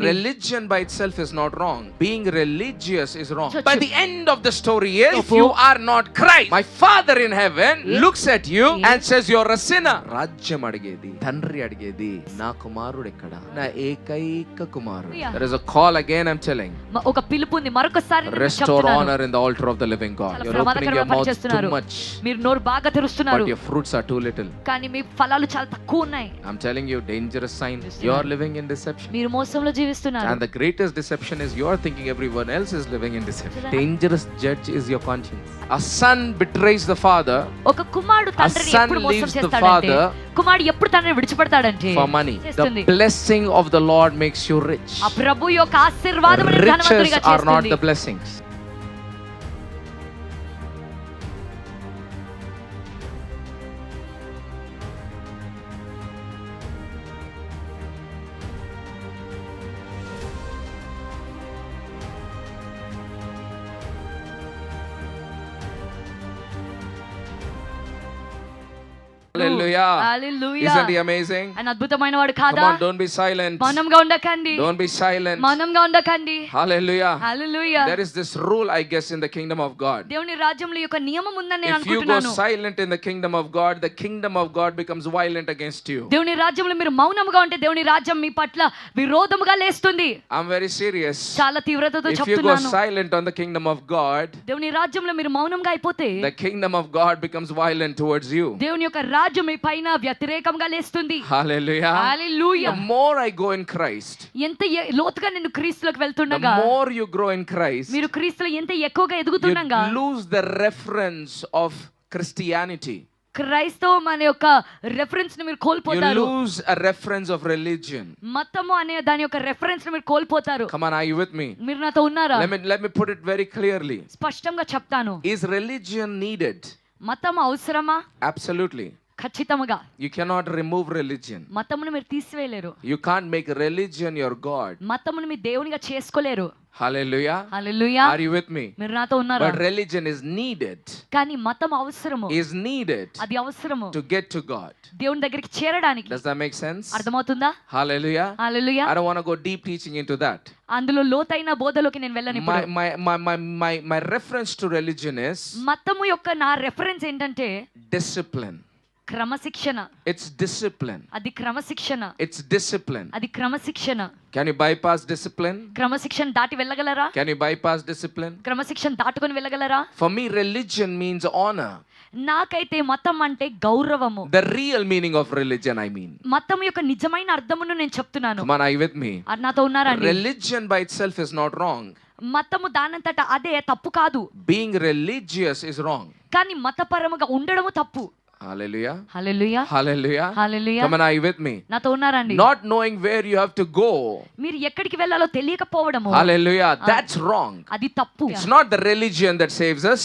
Religion by itself is not wrong. Being religious is wrong. But the end of the story is, if you are not Christ, my Father in heaven looks at you and says you're a sinner. రాజ్యం అడిగేది, తండ్రి అడిగేది, నా కుమారుడు ఎక్కడ, నా ఏకైక కుమారుడు. There is a call again, I'm telling. ఒక పిలుపు ఉంది మరొకసారి నేను చెప్తున్నాను. Restore honor in the altar of the living God. You're opening your mouth too much. మీరు నోరు బాగా తెరుస్తున్నారు. But your fruits are too little. కానీ మీ ఫలాలు చాలా తక్కువ ఉన్నాయి. I'm telling you, dangerous sign. You are living in deception. మీరు మోసంలో జీవిస్తున్నారు. And the greatest deception is you are thinking everyone else is living in deception. Dangerous judge is your conscience. A son betrays the father. ఒక కుమారుడు తండ్రిని ఎప్పుడు మోసం చేస్తాడంటే, కుమారుడు ఎప్పుడు తండ్రిని విడిచిపెడతాడంటే for money. The blessing of the Lord makes you rich. ఆ ప్రభు యొక్క ఆశీర్వాదం నిన్ను ధనవంతుడిగా చేస్తుంది. Riches are not the blessings. Hallelujah. Hallelujah. Isn't he amazing? ఆయన అద్భుతమైన వాడు కాదా? Come on, don't be silent. మౌనంగా ఉండకండి. Don't be silent. మౌనంగా ఉండకండి. Hallelujah. Hallelujah. There is this rule, I guess, in the kingdom of God. దేవుని రాజ్యంలో ఒక నియమం ఉందని నేను If you అనుకుంటున్నాను. go silent in the kingdom of God, the kingdom of God becomes violent against you. దేవుని రాజ్యంలో మీరు మౌనంగా ఉంటే దేవుని రాజ్యం మీ పట్ల విరోధముగా లేస్తుంది. I'm very serious. చాలా తీవ్రతతో If you go చెప్తున్నాను. silent on the kingdom of God, దేవుని రాజ్యంలో మీరు మౌనంగా అయిపోతే the kingdom of God becomes violent towards you. దేవుని యొక్క రాజ్యం మీ పైన వ్యతిరేకంగా లేస్తుంది. Hallelujah. Hallelujah. The more I go in Christ, ఎంత లోతుగా నేను క్రీస్తులోకి the వెళ్తుండగా, more you grow in Christ, మీరు క్రీస్తులో ఎంత ఎక్కువగా ఎదుగుతుండగా, you lose the reference of Christianity. క్రైస్తవం అనే ఒక రెఫరెన్స్ ని మీరు You కోల్పోతారు. lose a reference of religion. మతము అనే దాని యొక్క రెఫరెన్స్ ని మీరు కోల్పోతారు. Come on, are you with me? మీరు నాతో ఉన్నారా? Let me put it very clearly. స్పష్టంగా చెప్తాను. Is religion needed? మతం అవసరమా? Absolutely. ఖచ్చితంగా. You cannot remove religion. మతమును మీరు తీసివేయలేరు. You can't make religion your God. మతమును మీ దేవునిగా చేసుకోలేరు. Hallelujah. Hallelujah. Are you with me? మీరు నాతో ఉన్నారా? But religion is needed. కానీ మతం అవసరము. Is needed అది అవసరము to get to God. దేవుని దగ్గరికి చేరడానికి. Does that make sense? అర్థమవుతుందా? Hallelujah. Hallelujah. I don't want to go deep teaching into that. అందులో లోతైన బోధలోకి నేను వెళ్ళను ఇప్పుడు. My reference to religion is మతము యొక్క నా రెఫరెన్స్ ఏంటంటే discipline. క్రమశిక్షణ. It's discipline. అది క్రమశిక్షణ. It's discipline. అది క్రమశిక్షణ. Can you bypass discipline? క్రమశిక్షణ దాటి వెళ్ళగలరా? Can you bypass discipline? క్రమశిక్షణ దాటుకొని వెళ్ళగలరా? For me, religion means honor. నాకైతే మతం అంటే గౌరవము. The real meaning of religion, I mean. మతం యొక్క నిజమైన అర్థమును నేను చెప్తున్నాను. Come on, are you with me? నాతో ఉన్నారా అండి? Religion by itself is not wrong. మతము దానంతట అదే తప్పు కాదు. Being religious is wrong. కానీ మతపరముగా ఉండడము తప్పు. Hallelujah. Hallelujah. Hallelujah. Hallelujah. Come on, are you with me? నాతో ఉన్నారండి? Not knowing where you have to go. మీరు ఎక్కడికి వెళ్ళాలో తెలియకపోవడము. Hallelujah. That's wrong. అది తప్పు. It's not the religion that saves us.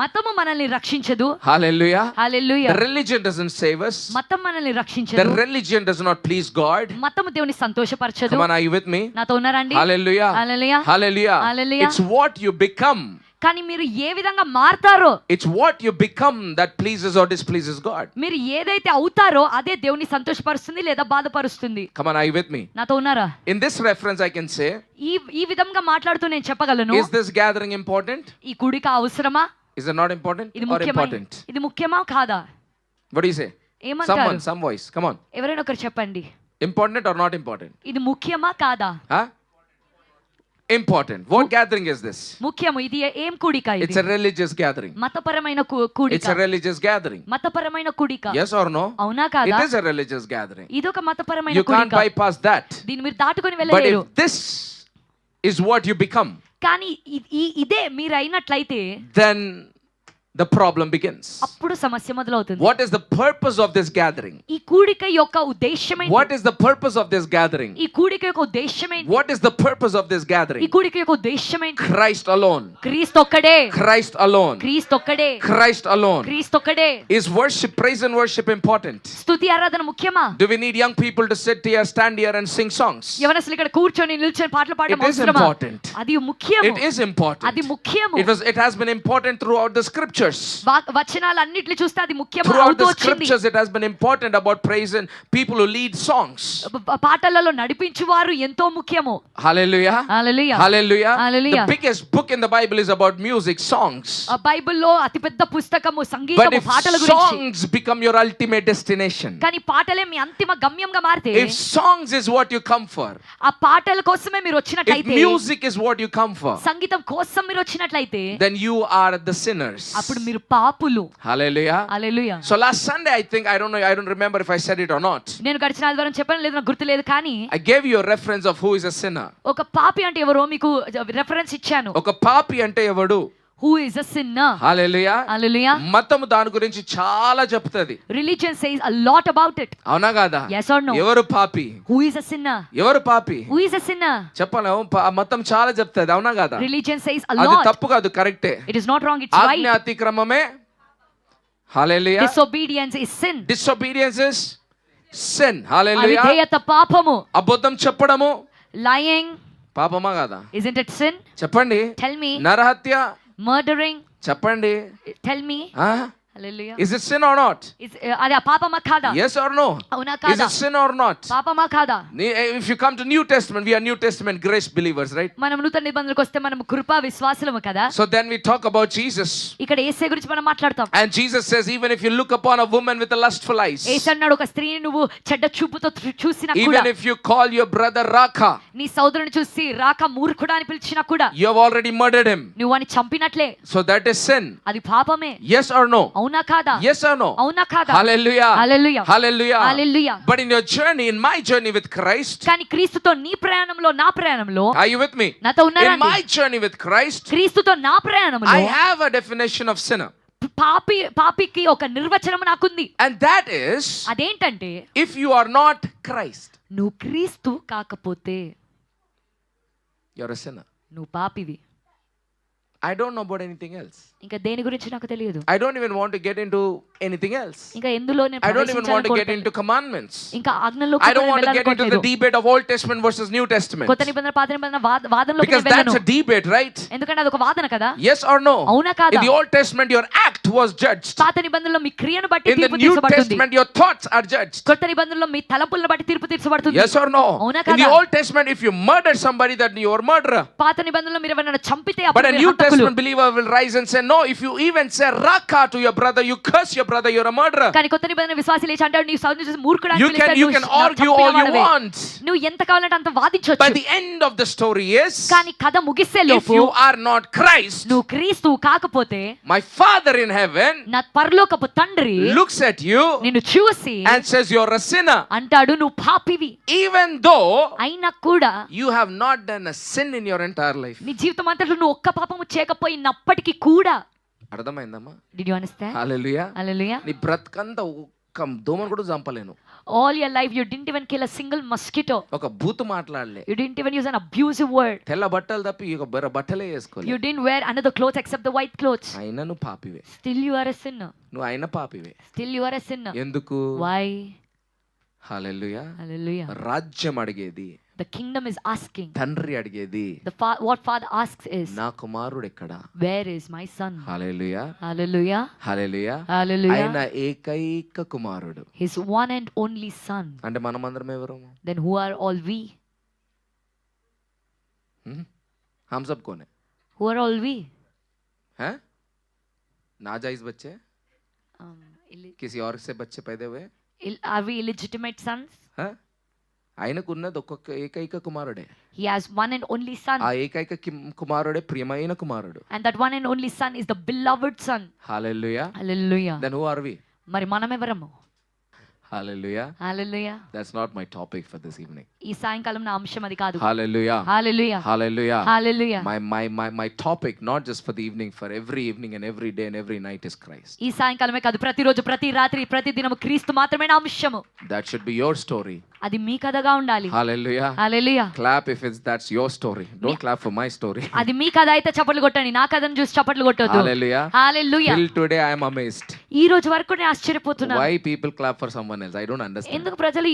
మతము మనల్ని రక్షించదు. Hallelujah. Hallelujah. The religion doesn't save us. మతం మనల్ని The రక్షించదు. religion does not please God. మతము దేవుని సంతోషపరచదు. Come on, are you with me? నాతో ఉన్నారండి? Hallelujah. Hallelujah. Hallelujah. Hallelujah. It's what you become. కానీ మీరు ఏ విధంగా మారతారో, It's what you become that pleases or displeases God. మీరు ఏదైతే అవుతారో అదే దేవుని సంతోషపరుస్తుంది లేదా బాధపరుస్తుంది. Come on, are you with me? నాతో ఉన్నారా? In this reference I can say, ఈ విధంగా మాట్లాడుతూ నేను చెప్పగలను. is this gathering important? ఈ కూడిక అవసరమా? Is it not important ఇది or important? ఇది ముఖ్యమా కాదా? What do you say? ఏమంటారు? Some voice. Come on. ఎవరైనా ఒకరు చెప్పండి. Important or not important? ఇది ముఖ్యమా కాదా? Huh? Important. What gathering is this? ముఖ్యము. ఇది ఏం కూడిక ఇది? It's a religious gathering. మతపరమైన కూడిక. It's a religious gathering. మతపరమైన కూడిక. Yes or no? అవునా కాదా? It is a religious gathering. ఇది ఒక మతపరమైన You can't కూడిక. bypass that. దీన్ని మీరు దాటుకొని But వెళ్ళలేరు. if this is what you become, కానీ ఇదే మీరు అయినట్లయితే then the problem begins. అప్పుడు సమస్య మొదలవుతుంది. What is the purpose of this gathering? ఈ కూడిక యొక్క ఉద్దేశం ఏంటి? What is the purpose of this gathering? ఈ కూడిక యొక్క ఉద్దేశం ఏంటి? What is the purpose of this ఈ gathering? కూడిక యొక్క ఉద్దేశం ఏంటి? Christ alone. క్రీస్తు ఒక్కడే. Christ alone. క్రీస్తు ఒక్కడే. Christ alone. క్రీస్తు ఒక్కడే. Is worship, praise and worship important? స్తుతి ఆరాధన ముఖ్యమా? Do we need young people to sit here, stand here and sing songs? యవనస్తులు ఇక్కడ కూర్చొని నిల్చొని పాటలు పాడడం It is అవసరమా? important. అది ముఖ్యము. It is important. అది ముఖ్యము. It has been important throughout the scriptures. scriptures. వచనాలన్నిటిని చూస్తే అది ముఖ్యం Throughout అవుతూ the వచ్చింది. scriptures it has been important about praise and people who lead songs. పాటలలో నడిపించువారు ఎంతో ముఖ్యము. Hallelujah. Hallelujah. Hallelujah. Hallelujah. The biggest book in the Bible is about music, songs. బైబిల్లో అతిపెద్ద పుస్తకము But సంగీతము if పాటల గురించి. songs become your ultimate destination, కానీ పాటలే మీ అంతిమ గమ్యంగా మారితే, if songs is what you come for, ఆ పాటల కోసమే మీరు if వచ్చినట్లయితే, music is what you come for, సంగీతం కోసం మీరు వచ్చినట్లయితే, then you are the sinners. అప్పుడు మీరు పాపులు. Hallelujah. Hallelujah. So last Sunday, I don't remember if I said it or not. నేను గడిచిన ఆదివారం చెప్పాను లేదు నాకు గుర్తులేదు, కానీ I gave you a reference of who is a sinner. ఒక పాపి అంటే ఎవరో మీకు రెఫరెన్స్ ఇచ్చాను. ఒక పాపి అంటే ఎవడు? Who is a sinner? Hallelujah. Hallelujah. మతము దాని గురించి చాలా చెప్తది. Religion says a lot about it. అవునా కాదా? Yes or no? ఎవరు పాపి? Who is a sinner? ఎవరు పాపి? Who is a sinner? చెప్పలేము. మతం చాలా చెప్తది. అవునా కాదా? Religion says a అది lot. తప్పు కాదు, కరెక్టే. It is not wrong, it's right. ఆజ్ఞ అతిక్రమమే. Hallelujah. Disobedience is sin. Disobedience is sin. Hallelujah. అవిధేయత పాపము. అబద్ధం చెప్పడము Lying, పాపమా కాదా? isn't it sin? చెప్పండి. Tell me. నరహత్య Murdering, చెప్పండి. tell me. Ah? Hallelujah. Is it sin or not? అది పాపమా కాదా? Yes or no? అవునా Is కాదా? it sin or not? పాపమా కాదా? If you come to New Testament, we are New Testament grace believers, right? మనం నూతన నిబంధనలకు వస్తే మనం కృపా విశ్వాసులము కదా. So then we talk about Jesus. ఇక్కడ యేసే గురించి మనం మాట్లాడతాం. And Jesus says, even if you look upon a woman with the lustful eyes, యేసు అన్నాడు, ఒక స్త్రీని నువ్వు చెడ్డ చూపుతో చూసినా కూడా, even if you call your brother Raka, నీ సోదరుని చూసి రాక మూర్ఖుడా అని పిలిచినా కూడా, you have already murdered him. నువ్వు వాని చంపినట్లే. So that is sin. అది పాపమే. Yes or no? అవునా కాదా? Yes or no? అవునా కాదా? Hallelujah. Hallelujah. Hallelujah. Hallelujah. But in your journey, in my journey with Christ, కానీ క్రీస్తుతో నీ ప్రయాణంలో, నా ప్రయాణంలో, are you with me? నాతో ఉన్నారా? In my journey with Christ, క్రీస్తుతో నా ప్రయాణంలో I have a definition of sinner. పాపికి ఒక నిర్వచనం నాకుంది. And that is, అదేంటంటే, if you are not Christ, నువ్వు క్రీస్తు కాకపోతే you're a sinner. నువ్వు పాపివి. I don't know about anything else. ఇంకా దేని గురించి నాకు తెలియదు. I don't even want to get into anything else. ఇంకా ఎందులో నేను I don't even want to get into commandments. ఇంకా ఆజ్ఞల్లోకి I don't want to get into the debate of Old Testament versus New Testament. కొత్త నిబంధన పాత నిబంధన వాదనలోకి Because నేను వెళ్ళను. that's a debate, right? ఎందుకంటే అది ఒక వాదన కదా. Yes or no? అవునా కాదా? In the Old Testament your act was judged. పాత నిబంధనలో మీ క్రియను బట్టి In the తీర్పు New తీర్చబడుతుంది. Testament your thoughts are judged. కొత్త నిబంధనలో మీ తలంపులను బట్టి తీర్పు తీర్చబడుతుంది. Yes or no? అవునా In the కాదా? Old Testament if you murder somebody that you are murderer. పాత నిబంధనలో మీరు ఎవరైనా చంపితే But అప్పుడు a మీరు New హంతకులు. Testament believer will rise and say, no, if you even say Raka to your brother, you curse your brother, you're a murderer. కానీ కొత్త నిబంధన విశ్వాసి లేచి అంటాడు, నీ సోదరుని చూసి మూర్ఖుడు అని పిలిస్తే You can argue all you want. నువ్వు ఎంత కావాలంటే అంత వాదించొచ్చు. But the end of the story is, కానీ కథ ముగిసే if లోపు you are not Christ, నువ్వు క్రీస్తు కాకపోతే, my Father in heaven నా పరలోకపు తండ్రి looks at you నిన్ను చూసి and says you're a sinner. అంటాడు, నువ్వు పాపివి. Even though అయినా కూడా you have not done a sin in your entire life. నీ జీవితం అంతట్లో నువ్వు ఒక్క పాపము చేయకపోయినప్పటికీ కూడా. అర్థమైందమ్మా? Did you understand? Hallelujah. Hallelujah. నీ బ్రతుకంతా ఒక్క దోమను కూడా చంపలేను. All your life you didn't even kill a single mosquito. ఒక బూతు మాట్లాడలే. You didn't even use an abusive word. తెల్ల బట్టలు తప్పి ఇక బట్టలే వేసుకోలే. You didn't wear another clothes except the white clothes. అయినా నువ్వు పాపివే. Still you are a sinner. నువ్వు అయినా పాపివే. Still you are a sinner. ఎందుకు? Why? హల్లెలూయా. Hallelujah. రాజ్యం అడిగేది, The kingdom is asking. తండ్రి అడిగేది, What father asks is, నా కుమారుడు ఎక్కడ? where is my son? Hallelujah. Hallelujah. Hallelujah. Hallelujah. ఆయన ఏకైక కుమారుడు. His one and only son. అంటే మనమందరం ఎవరు? Then who are all we? हम सब कौन है? Who are all we? हैं? नाजायज बच्चे? किसी और से बच्चे पैदा हुए? Are we illegitimate sons? हैं? ఆయనకున్నది ఒక్కొక్క ఏకైక కుమారుడే. He has one and only son. ఆ ఏకైక కుమారుడే ప్రియమైన కుమారుడు. And that one and only son is the beloved son. Hallelujah. Hallelujah. Then who are we? మరి మనం ఎవరము? Hallelujah. Hallelujah. That's not my topic for this evening. ఈ సాయంకాలం నా అంశం అది కాదు. Hallelujah. Hallelujah. Hallelujah. Hallelujah. My topic, not just for the evening, for every evening and every day and every night, is Christ. ఈ సాయంకాలమే కాదు, ప్రతిరోజు, ప్రతి రాత్రి, ప్రతి దినము క్రీస్తు మాత్రమే నా అంశము. That should be your story. అది మీ కథగా ఉండాలి. Hallelujah. Hallelujah. Clap if that's your story. Don't clap for my story. అది మీ కథ అయితే చప్పట్లు కొట్టండి, నా కథను చూసి చప్పట్లు కొట్టొద్దు. Hallelujah. Hallelujah. Till today I am amazed. ఈ రోజు వరకు నేను ఆశ్చర్యపోతున్నాను. Why people clap for someone else? I don't understand. ఎందుకు ప్రజలు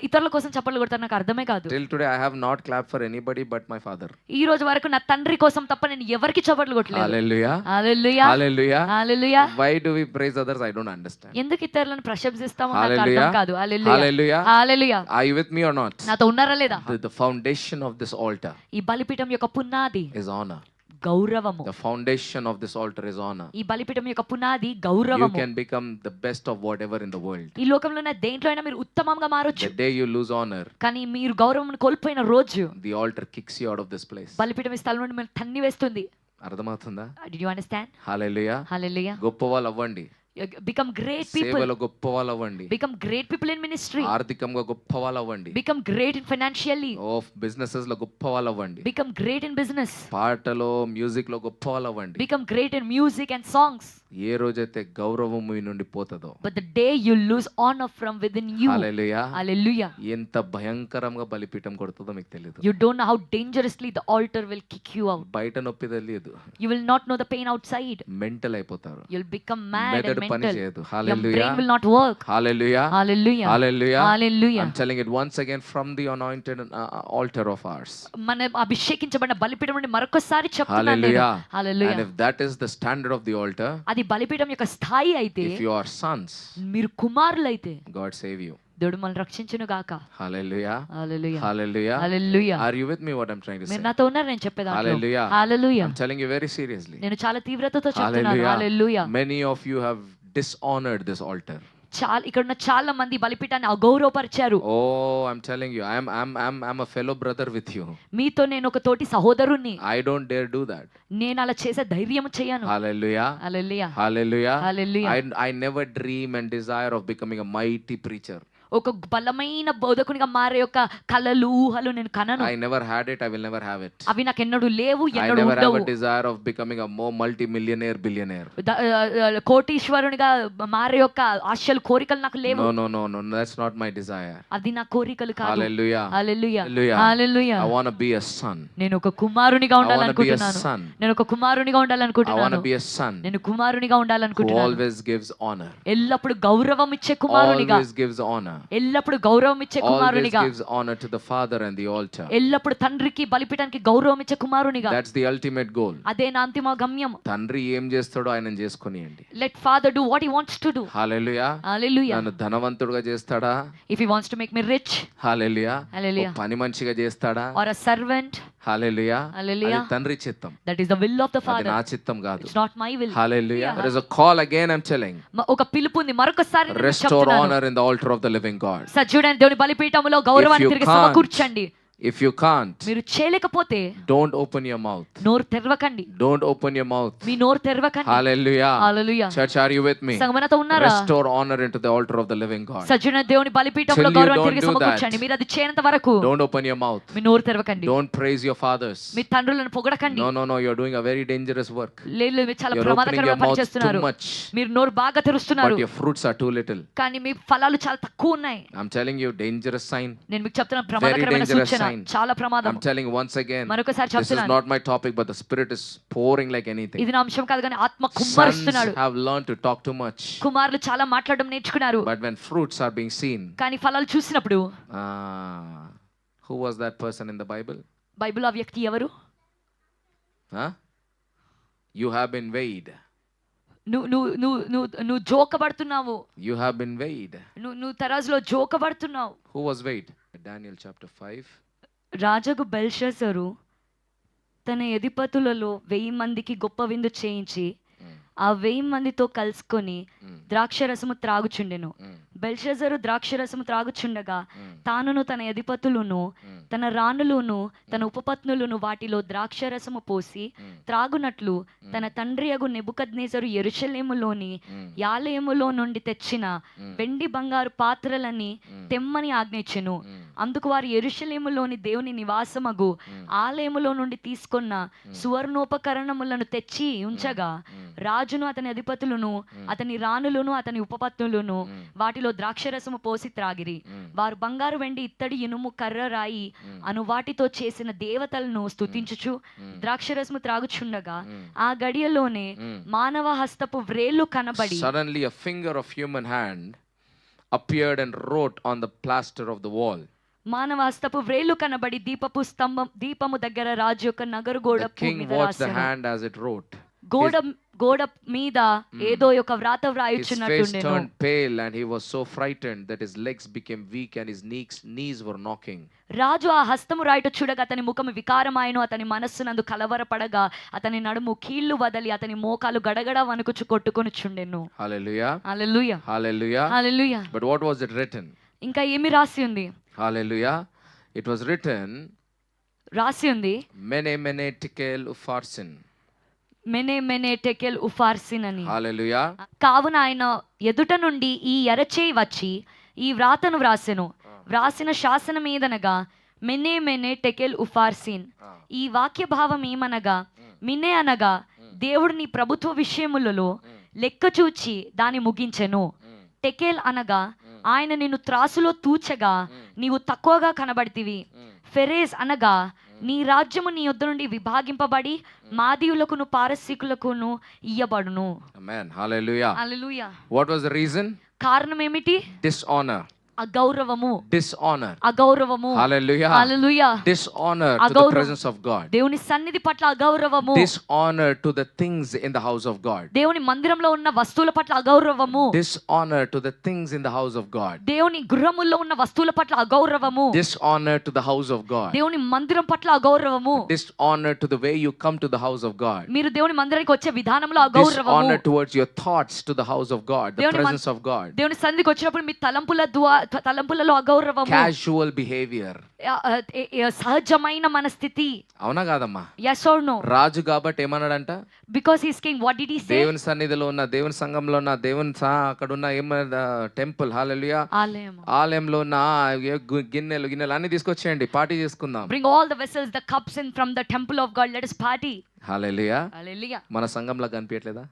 ఇతరుల కోసం చప్పట్లు కొడతారు నాకు అర్థమే మాత్రమే కాదు, till today I have not clapped for anybody but my father. ఈ రోజు వరకు నా తండ్రి కోసం తప్ప నేను ఎవరికి చప్పట్లు కొట్టలేదు. Hallelujah. Hallelujah, Hallelujah. Hallelujah. Why do we praise others? I don't understand. ఎందుకు ఇతరులను ప్రశంసిస్తామో నాకు అర్థం Hallelujah. కాదు. హల్లెలూయా, Hallelujah. Hallelujah. Are you with me or not? నాతో ఉన్నారా లేదా? The foundation of this altar ఈ బలిపీఠం యొక్క పునాది is honor. గౌరవము. The foundation of this altar is honor. ఈ బలిపీఠం యొక్క పునాది You గౌరవము. can become the best of whatever in the world. ఈ లోకంలో ఉన్న దేంట్లో అయినా మీరు ఉత్తమంగా మారొచ్చు, The day you lose honor, కానీ మీరు గౌరవం కోల్పోయిన రోజు the altar kicks you out of this place. బలిపీఠం ఈ స్థలం నుండి మీరు తన్ని వేస్తుంది. అర్థమవుతుందా? Did you understand? హల్లెలూయా. హల్లెలూయా. గొప్ప వాళ్ళు అవ్వండి, Become great people. సేవలో గొప్ప వాళ్ళు అవ్వండి, Become great people in ministry. ఆర్థికంగా గొప్ప వాళ్ళు అవ్వండి, Become great in financially. Businesses లో గొప్ప వాళ్ళు అవ్వండి, Become great in business. పాటలో మ్యూజిక్ లో గొప్ప వాళ్ళు అవ్వండి. Become great in music and songs. ఏ రోజైతే గౌరవం మీ నుండి పోతుందో, But the day you lose honor from within you. Hallelujah, Hallelujah. ఎంత భయంకరంగా బలిపీఠం కొడుతుందో మీకు తెలియదు. You don't know how dangerously the altar will kick you out. బయట నొప్పి తెలియదు, You will not know the pain outside. Mental అయిపోతారు, You'll become mad and మెదడు పని mental. చేయదు. Your hallelujah, brain will not work. Hallelujah, Hallelujah. Hallelujah. Hallelujah. I'm telling it once again from the anointed altar of ours. మన అభిషేకించబడిన బలిపీఠం నుండి మరొకసారి చెప్తున్నాను నేను. Hallelujah. Hallelujah. And if that is the standard of the altar, అది బలిపీఠం యొక్క స్థాయి అయితే, if you are sons, మీరు కుమారులైతే God save you. దేవుడు మనల్ని రక్షించును గాక. Hallelujah. Hallelujah, Hallelujah. Hallelujah. Are you with me what I'm trying to say? మీరు నాతో ఉన్నారు నేను చెప్పేదాంట్లో. Hallelujah. Hallelujah. I'm telling you very seriously. నేను చాలా తీవ్రతతో చెప్తున్నాను. Hallelujah. Hallelujah. Many of you have dishonored this altar. చాలా ఇక్కడ ఉన్న చాలా మంది బలిపీఠాన్ని అగౌరవపరిచారు. Oh, I'm telling you, I'm a fellow brother with you. మీతో నేను ఒక తోటి సహోదరుణ్ణి. I don't dare do that. నేను అలా చేసే ధైర్యం చేయను. Hallelujah. Hallelujah, Hallelujah. Hallelujah. I never dream and desire of becoming a mighty preacher. ఒక బలమైన బోధకునిగా మారే యొక్క కలలు ఊహలు నేను కనను. I never had it, I will never have it. అవి నాకు ఎన్నడూ లేవు, I ఎన్నడూ never have ఉండవు. a desire of becoming a more multi-millionaire billionaire. కోటీశ్వరునిగా మారే యొక్క ఆశలు కోరికలు నాకు లేవు. No, that's not my desire. అది నా కోరికలు కాదు. Hallelujah. Hallelujah, Hallelujah. Hallelujah. I want to be a son. నేను ఒక కుమారునిగా I want to be a ఉండాలనుకుంటున్నాను. son. నేను ఒక కుమారునిగా I want ఉండాలనుకుంటున్నాను. to be a son నేను కుమారునిగా who ఉండాలనుకుంటున్నాను. always gives honor. ఎల్లప్పుడు గౌరవం ఇచ్చే కుమారునిగా, Always gives honor. ఎల్లప్పుడు గౌరవం ఇచ్చే Always కుమారునిగా, gives honor to the father and the altar. ఎల్లప్పుడు తండ్రికి బలిపీఠానికి గౌరవం ఇచ్చే కుమారునిగా. That's the ultimate goal. అదే నా అంతిమ గమ్యం. తండ్రి ఏం చేస్తాడో ఆయన చేసుకొనియండి. Let father do what he wants to do. Hallelujah. Hallelujah. నన్ను ధనవంతుడుగా చేస్తాడా? If he wants to make me rich, hallelujah. Hallelujah. పని మనిషిగా చేస్తాడా? or a servant, hallelujah. Hallelujah. అది తండ్రి చిత్తం, that is the will of the అది father. నా చిత్తం కాదు. It's not my will. Hallelujah. There is a call again, I'm telling. ఒక పిలుపు ఉంది మరొకసారి నేను Restore చెప్తున్నాను. honor in the altar of the living God. సజీవుడైన దేవుని బలిపీఠములో గౌరవాన్ని If you తిరిగి can't, సమకూర్చండి. If you can't, మీరు చేయలేకపోతే don't open your mouth. నోరు తెరవకండి. Don't open your mouth. మీ నోరు తెరవకండి. Hallelujah. Hallelujah. Church, are you with me? సంగమనతో ఉన్నారా? Restore honor into the altar of the living God. సజీవుడైన దేవుని బలిపీఠములో Till you గౌరవాన్ని don't తిరిగి do సమకూర్చండి. that, మీరు అది చేయనంత వరకు Don't open your mouth. మీ నోరు తెరవకండి. Don't praise your fathers. Me తండ్రులను పొగడకండి. No, you're doing a very dangerous work. లేదు మీరు చాలా You're opening ప్రమాదకరమైన your పని mouth చేస్తున్నారు. too much, మీరు నోరు బాగా తెరుస్తున్నారు, but your fruits are too little. కానీ మీ ఫలాలు చాలా తక్కువ ఉన్నాయి. I'm telling you, dangerous sign. నేను మీకు చెప్తున్నా ప్రమాదకరమైన dangerous సూచన, sign. చాలా ప్రమాదం. I'm telling you once again, మరొకసారి this is చెప్తున్నాను. not my topic, but the Spirit is pouring like anything. ఇది నా అంశం కాదు కానీ ఆత్మ Sons కుమ్మరిస్తున్నాడు. have learned to talk too much, కుమారులు చాలా మాట్లాడడం నేర్చుకున్నారు, but when fruits are being seen, కానీ ఫలాలు చూసినప్పుడు who was that person in the Bible? Bible ఆ వ్యక్తి ఎవరు? Huh? You have been weighed. నువ్వు జోకబడుతున్నావు. You have been weighed. నువ్వు తరాజులో జోకబడుతున్నావు. Who was weighed? Daniel chapter 5. రాజగు బెల్షస్సరు తన అధిపతులలో 1000 మందికి గొప్ప విందు చేయించి ఆ 1000 మందితో కలుసుకొని ద్రాక్షరసము త్రాగుచుండెను. బెల్షస్సరు ద్రాక్షరసము త్రాగుచుండగా తానును తన అధిపతులను తన రాణులను తన ఉపపత్నులను వాటిలో ద్రాక్షరసము పోసి త్రాగునట్లు తన తండ్రియగు నెబుకద్నెజరు యెరూషలేములోని యాలయములో నుండి తెచ్చిన వెండి బంగారు పాత్రలని తెమ్మని ఆజ్ఞించెను. అందుకు వారు యెరూషలేములోని దేవుని నివాసమగు ఆలయములో నుండి తీసుకున్న సువర్ణోపకరణములను తెచ్చి ఉంచగా రాజును అతని అధిపతులను అతని రాణులను అతని ఉపపత్నులను వాటిలో ద్రాక్షరసము పోసి త్రాగిరి. వారు బంగారు వెండి ఇత్తడి ఇనుము కర్ర రాయి అను వాటితో చేసిన దేవతలను స్తుతించుచు ద్రాక్షరసము త్రాగుచుండగా ఆ గడియలోనే మానవ హస్తపు వ్రేళ్లు కనబడి Suddenly a finger of human hand appeared and wrote on the plaster of the wall. మానవ హస్తపు వ్రేళ్లు కనబడి దీపము దగ్గర రాజు యొక్క నగరు గోడ The king మీద watched the రాసెను. hand as it wrote. గోడ మీద ఏదో ఒక వ్రాత His face వ్రాయుచున్నట్టుండెను. turned pale and he was so frightened that his legs became weak and his knees were knocking. రాజు ఆ హస్తము రాయట చూడగా అతని ముఖము వికారమాయను, అతని మనస్సునందు కలవరపడగా అతని నడుము కీళ్లు వదలి అతని మోకాలు గడగడ వణుకుచు కొట్టుకొనుచుండెను. Hallelujah. Hallelujah, Hallelujah. Hallelujah. But what was it written? ఇంకా ఏమి రాసి ఉంది? Hallelujah. It was written, రాసి ఉంది Mene tekel upharsin. మెనే టెకెల్ ఉఫార్సిన్ అని. Hallelujah. కావున ఆయన ఎదుట నుండి ఈ ఎరచేయి వచ్చి ఈ వ్రాతను వ్రాసెను. వ్రాసిన శాసనం ఏదనగా మెనే టెకెల్ ఉఫార్సిన్. ఈ వాక్య భావం ఏమనగా, మినే అనగా దేవుడు నీ ప్రభుత్వ విషయములలో లెక్క చూచి దాన్ని ముగించెను. టెకెల్ అనగా ఆయన నిన్ను త్రాసులో తూచగా నీవు తక్కువగా కనబడితివి. ఫెరేజ్ అనగా నీ రాజ్యము నీ యొద్ద నుండి విభాగింపబడి మాదీయులకును పారసీకులకును ఇయ్యబడును. Amen. Hallelujah. Hallelujah. What was the reason? కారణం ఏమిటి? Dishonor. అగౌరవము. Dishonor. అగౌరవము. Hallelujah. Hallelujah. Dishonor to the అగౌరవం. presence of God. దేవుని సన్నిధి పట్ల అగౌరవము. Dishonor to the things in the house of God. దేవుని మందిరంలో ఉన్న వస్తువుల పట్ల అగౌరవము. Dishonor to the things in the house of God. దేవుని గృహములో ఉన్న వస్తువుల పట్ల అగౌరవము. Dishonor to the house of God. దేవుని మందిరం పట్ల అగౌరవము. Dishonor to the way you come to the house of God. మీరు దేవుని మందిరానికి వచ్చే విధానంలో అగౌరవము. Dishonor towards your thoughts to the house of God, the presence of God. దేవుని సన్నిధికి వచ్చినప్పుడు మీ తలంపులలో అగౌరవము. Casual behavior. సహజమైన మనస్థితి. అవునా కాదమ్మా? yes or no? రాజు కాబట్టి ఏమన్నాడంట? because he is king, what did he say? దేవుని సన్నిధిలో ఉన్న, దేవుని సంఘంలో ఉన్న, దేవుని అక్కడ ఉన్న టెంపుల్, హల్లెలూయా, ఆలయంలో ఉన్న గిన్నెలు అన్ని తీసుకొచ్చేయండి, పార్టీ చేసుకుందాం. bring all the vessels, the cups in from the temple of God, let us party. హల్లెలూయా. హల్లెలూయా. మన సంఘంలో కనిపించట్లేదా?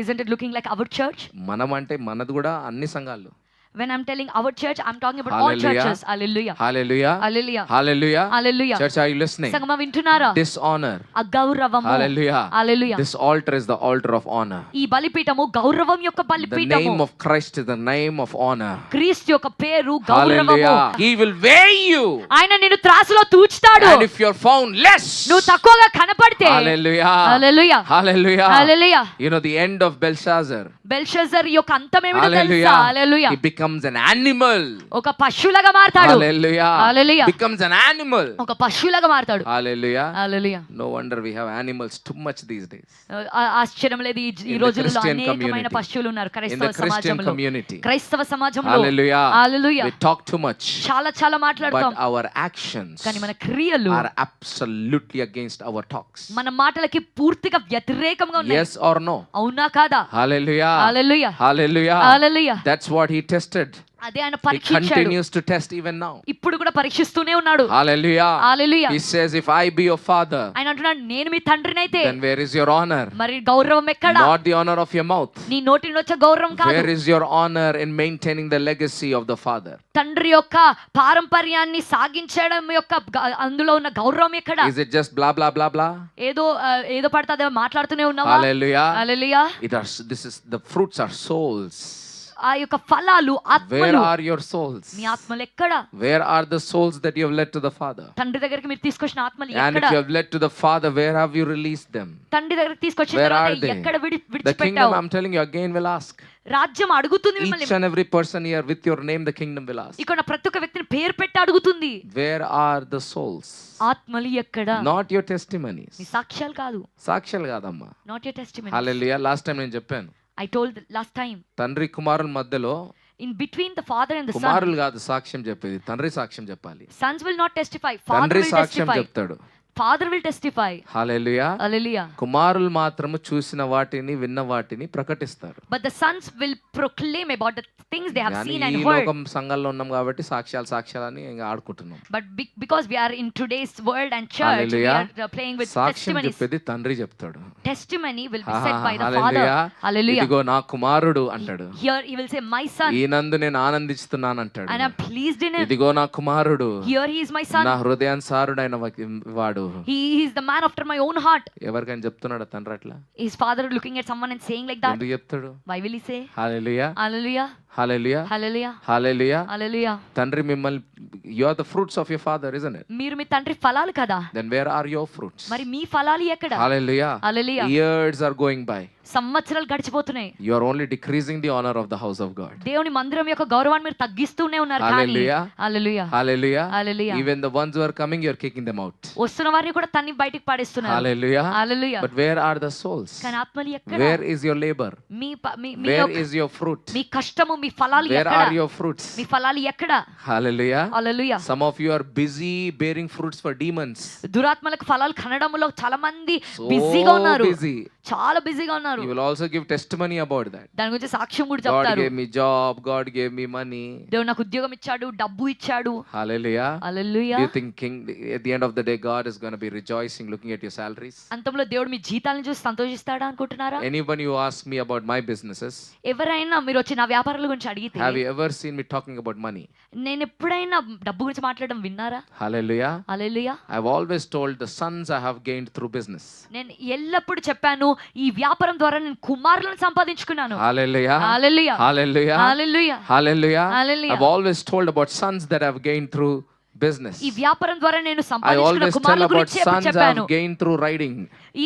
isn't it looking like our church? మనం అంటే మనది కూడా అన్ని సంఘాలు. when I'm telling our church, I'm talking about all churches. Hallelujah. Hallelujah. Hallelujah. Hallelujah. Hallelujah. Church, are you listening? సంగమా వింటున్నారా? Dishonor. అగౌరవము. Hallelujah. Hallelujah. This altar is the altar of honor. ఈ బలిపీఠము గౌరవం యొక్క The బలిపీఠము. name of Christ is the name of honor. క్రీస్తు యొక్క పేరు గౌరవము. Hallelujah. He will weigh you. ఆయన నిన్ను త్రాసులో తూచుతాడు. And if you're found less, నువ్వు తక్కువగా కనపడితే, Hallelujah. Hallelujah. Hallelujah. Hallelujah. You know the end of Belshazzar. Belshazzar యొక్క అంతం ఏమిటో తెలుసా? Hallelujah. Hallelujah. He becomes an animal. ఒక పశువులాగా మారతాడు. Hallelujah. Hallelujah. Becomes an animal. ఒక పశువులాగా మారతాడు. Hallelujah. Hallelujah. No wonder we have animals too much these days. ఆశ్చర్యం లేదు, ఈ In the రోజుల్లో Christian అనేకమైన community. పశువులు ఉన్నారు In క్రైస్తవ the Christian సమాజంలో. community. క్రైస్తవ సమాజంలో. Hallelujah. Hallelujah. We talk too much. చాలా మాట్లాడతాం. But our actions కానీ మన క్రియలు are absolutely against our talks. మన మాటలకి పూర్తిగా వ్యతిరేకంగా ఉన్నాయి. Yes or no? అవునా కాదా? Hallelujah. Hallelujah. Hallelujah. Hallelujah. That's what he tested. అదే ఆయన He పరీక్షించాడు. continues to test even now. ఇప్పుడు కూడా పరీక్షిస్తూనే ఉన్నాడు. Hallelujah. Hallelujah. He says, if I be your father, ఆయన అంటున్నాడు, నేను మీ తండ్రినైతే then where is your honor? మరి గౌరవం ఎక్కడ? Not the honor of your mouth. నీ నోటి నుండి వచ్చే గౌరవం కాదు. Where is your honor in maintaining the legacy of the father? తండ్రి యొక్క పారంపర్యాన్ని సాగించడం యొక్క అందులో ఉన్న గౌరవం ఎక్కడ? Is it just blah blah blah blah? ఏదో పడితే అదే మాట్లాడుతూనే ఉన్నావా? Hallelujah. Hallelujah. This is the fruits are souls. ఆ యొక్క ఫలాలు ఆత్మలు. Where are your souls? మీ ఆత్మలు ఎక్కడ? Where are the souls that you have led to the father? తండ్రి దగ్గరికి మీరు తీసుకొచ్చిన ఆత్మలు And if ఎక్కడ? you have led to the father, where have you released them? తండ్రి దగ్గరికి తీసుకొచ్చిన Where తర్వాత are they? ఎక్కడ The kingdom, విడిచిపెట్టావు? I'm telling you again, will ask. రాజ్యం అడుగుతుంది మిమ్మల్ని. Each and every person here with your name, the kingdom will ask. ఇక్కడ ప్రతి ఒక్క వ్యక్తిని పేరు పెట్టి అడుగుతుంది. Where are the souls? ఆత్మలు ఎక్కడ? Not your testimonies. నీ సాక్ష్యాలు కాదు. సాక్ష్యాలు కాదమ్మా. Not your testimony. Hallelujah. Last time నేను చెప్పాను. I told last time. తండ్రి కుమారుల మధ్యలో, In between the father and the son. కుమారులు కాదు సాక్ష్యం చెప్పేది, తండ్రి సాక్ష్యం చెప్పాలి. Sons will not testify. Father తండ్రి will సాక్ష్యం testify. చెప్తాడు. Father will testify. Hallelujah. Hallelujah. కుమారులు మాత్రము చూసిన వాటిని, విన్న వాటిని ప్రకటిస్తారు. But the sons will proclaim about the things they have కానీ seen ఈ and heard. లోకం సంఘంలో ఉన్నాం కాబట్టి సాక్ష్యాలని ఇంకా ఆడుకుంటున్నాం. But because we are in today's world and church, we Hallelujah. are playing with సాక్ష్యం testimonies. చెప్పేది తండ్రి చెప్తాడు. Testimony will be said by the father. Hallelujah. Hallelujah. ఇదిగో నా కుమారుడు అంటాడు. Here he will say, my son. ఈనందు నేను ఆనందిస్తున్నాను అంటాడు. And I'm pleased in him. ఇదిగో నా కుమారుడు, Here he is my son. నా హృదయానుసారుడైన వాడు. He is the man after my own heart. ఎవరికైనా చెప్తున్నాడు తండ్రి అట్లా? His father looking at someone and saying like that. ఎందుకు చెప్తాడు? Why will he say? Hallelujah. Hallelujah. Hallelujah. Hallelujah Hallelujah. హల్లెలూయా. తండ్రి మిమ్మల్ని, you are the fruits of your father, isn't it? మీరు మీ తండ్రి ఫలాలు కదా, Then where are your fruits? మరి మీ ఫలాలు ఎక్కడ? Hallelujah. Hallelujah. Years are going by. సంవత్సరాలు గడిచిపోతున్నాయి. You are only decreasing the honor of the house of God. దేవుని మందిరం యొక్క గౌరవాన్ని మీరు తగ్గిస్తూనే ఉన్నారు. కానీ Hallelujah. Hallelujah Hallelujah. Hallelujah. Even the ones who are coming, you are kicking them out. వస్తున్న వారిని కూడా తన్ని బయటికి పాడేస్తున్నారు. Hallelujah. Hallelujah. But where are the souls? కానీ ఆత్మలు ఎక్కడ? Where is your labor? Me Where is your fruit? మీ కష్టము, మీ ఫలాలు Where ఎక్కడ? are your fruits? మీ ఫలాలు ఎక్కడ? Hallelujah. Hallelujah. Some of you are busy bearing fruits for demons. దురాత్మలకు ఫలాలు కనడంలో చాలా మంది So బిజీగా ఉన్నారు. busy. చాలా బిజీగా ఉన్నారు. You will also give testimony about that. దాని గురించి సాక్ష్యం కూడా God చెప్తారు. gave me job, God gave me money. దేవుడు నాకు ఉద్యోగం ఇచ్చాడు, డబ్బు ఇచ్చాడు. Hallelujah. Hallelujah. Do you think at the end of the day God is going to be rejoicing looking at your salaries? అంతంలో దేవుడు మీ జీతాలను చూసి సంతోషిస్తాడా అనుకుంటున్నారా? Anyone you ask me about my businesses, ఎవరైనా మీరు వచ్చి నా వ్యాపారాల గురించి అడిగితే, have you ever seen me talking about money? నేను ఎప్పుడైనా డబ్బు గురించి మాట్లాడడం విన్నారా? Hallelujah. Hallelujah. I've always told the sons I have gained through business. నేను ఎల్లప్పుడూ చెప్పాను, ఈ వ్యాపారం ద్వారా నేను కుమారులను సంపాదించుకున్నాను. Hallelujah. Hallelujah Hallelujah. Hallelujah Hallelujah. Hallelujah. I've always told about sons that I've gained through business. ఈ వ్యాపారం ద్వారా నేను I సంపాదించుకున్న always tell కుమారుల about గురించి sons I చెప్పాను. have gained through riding. ఈ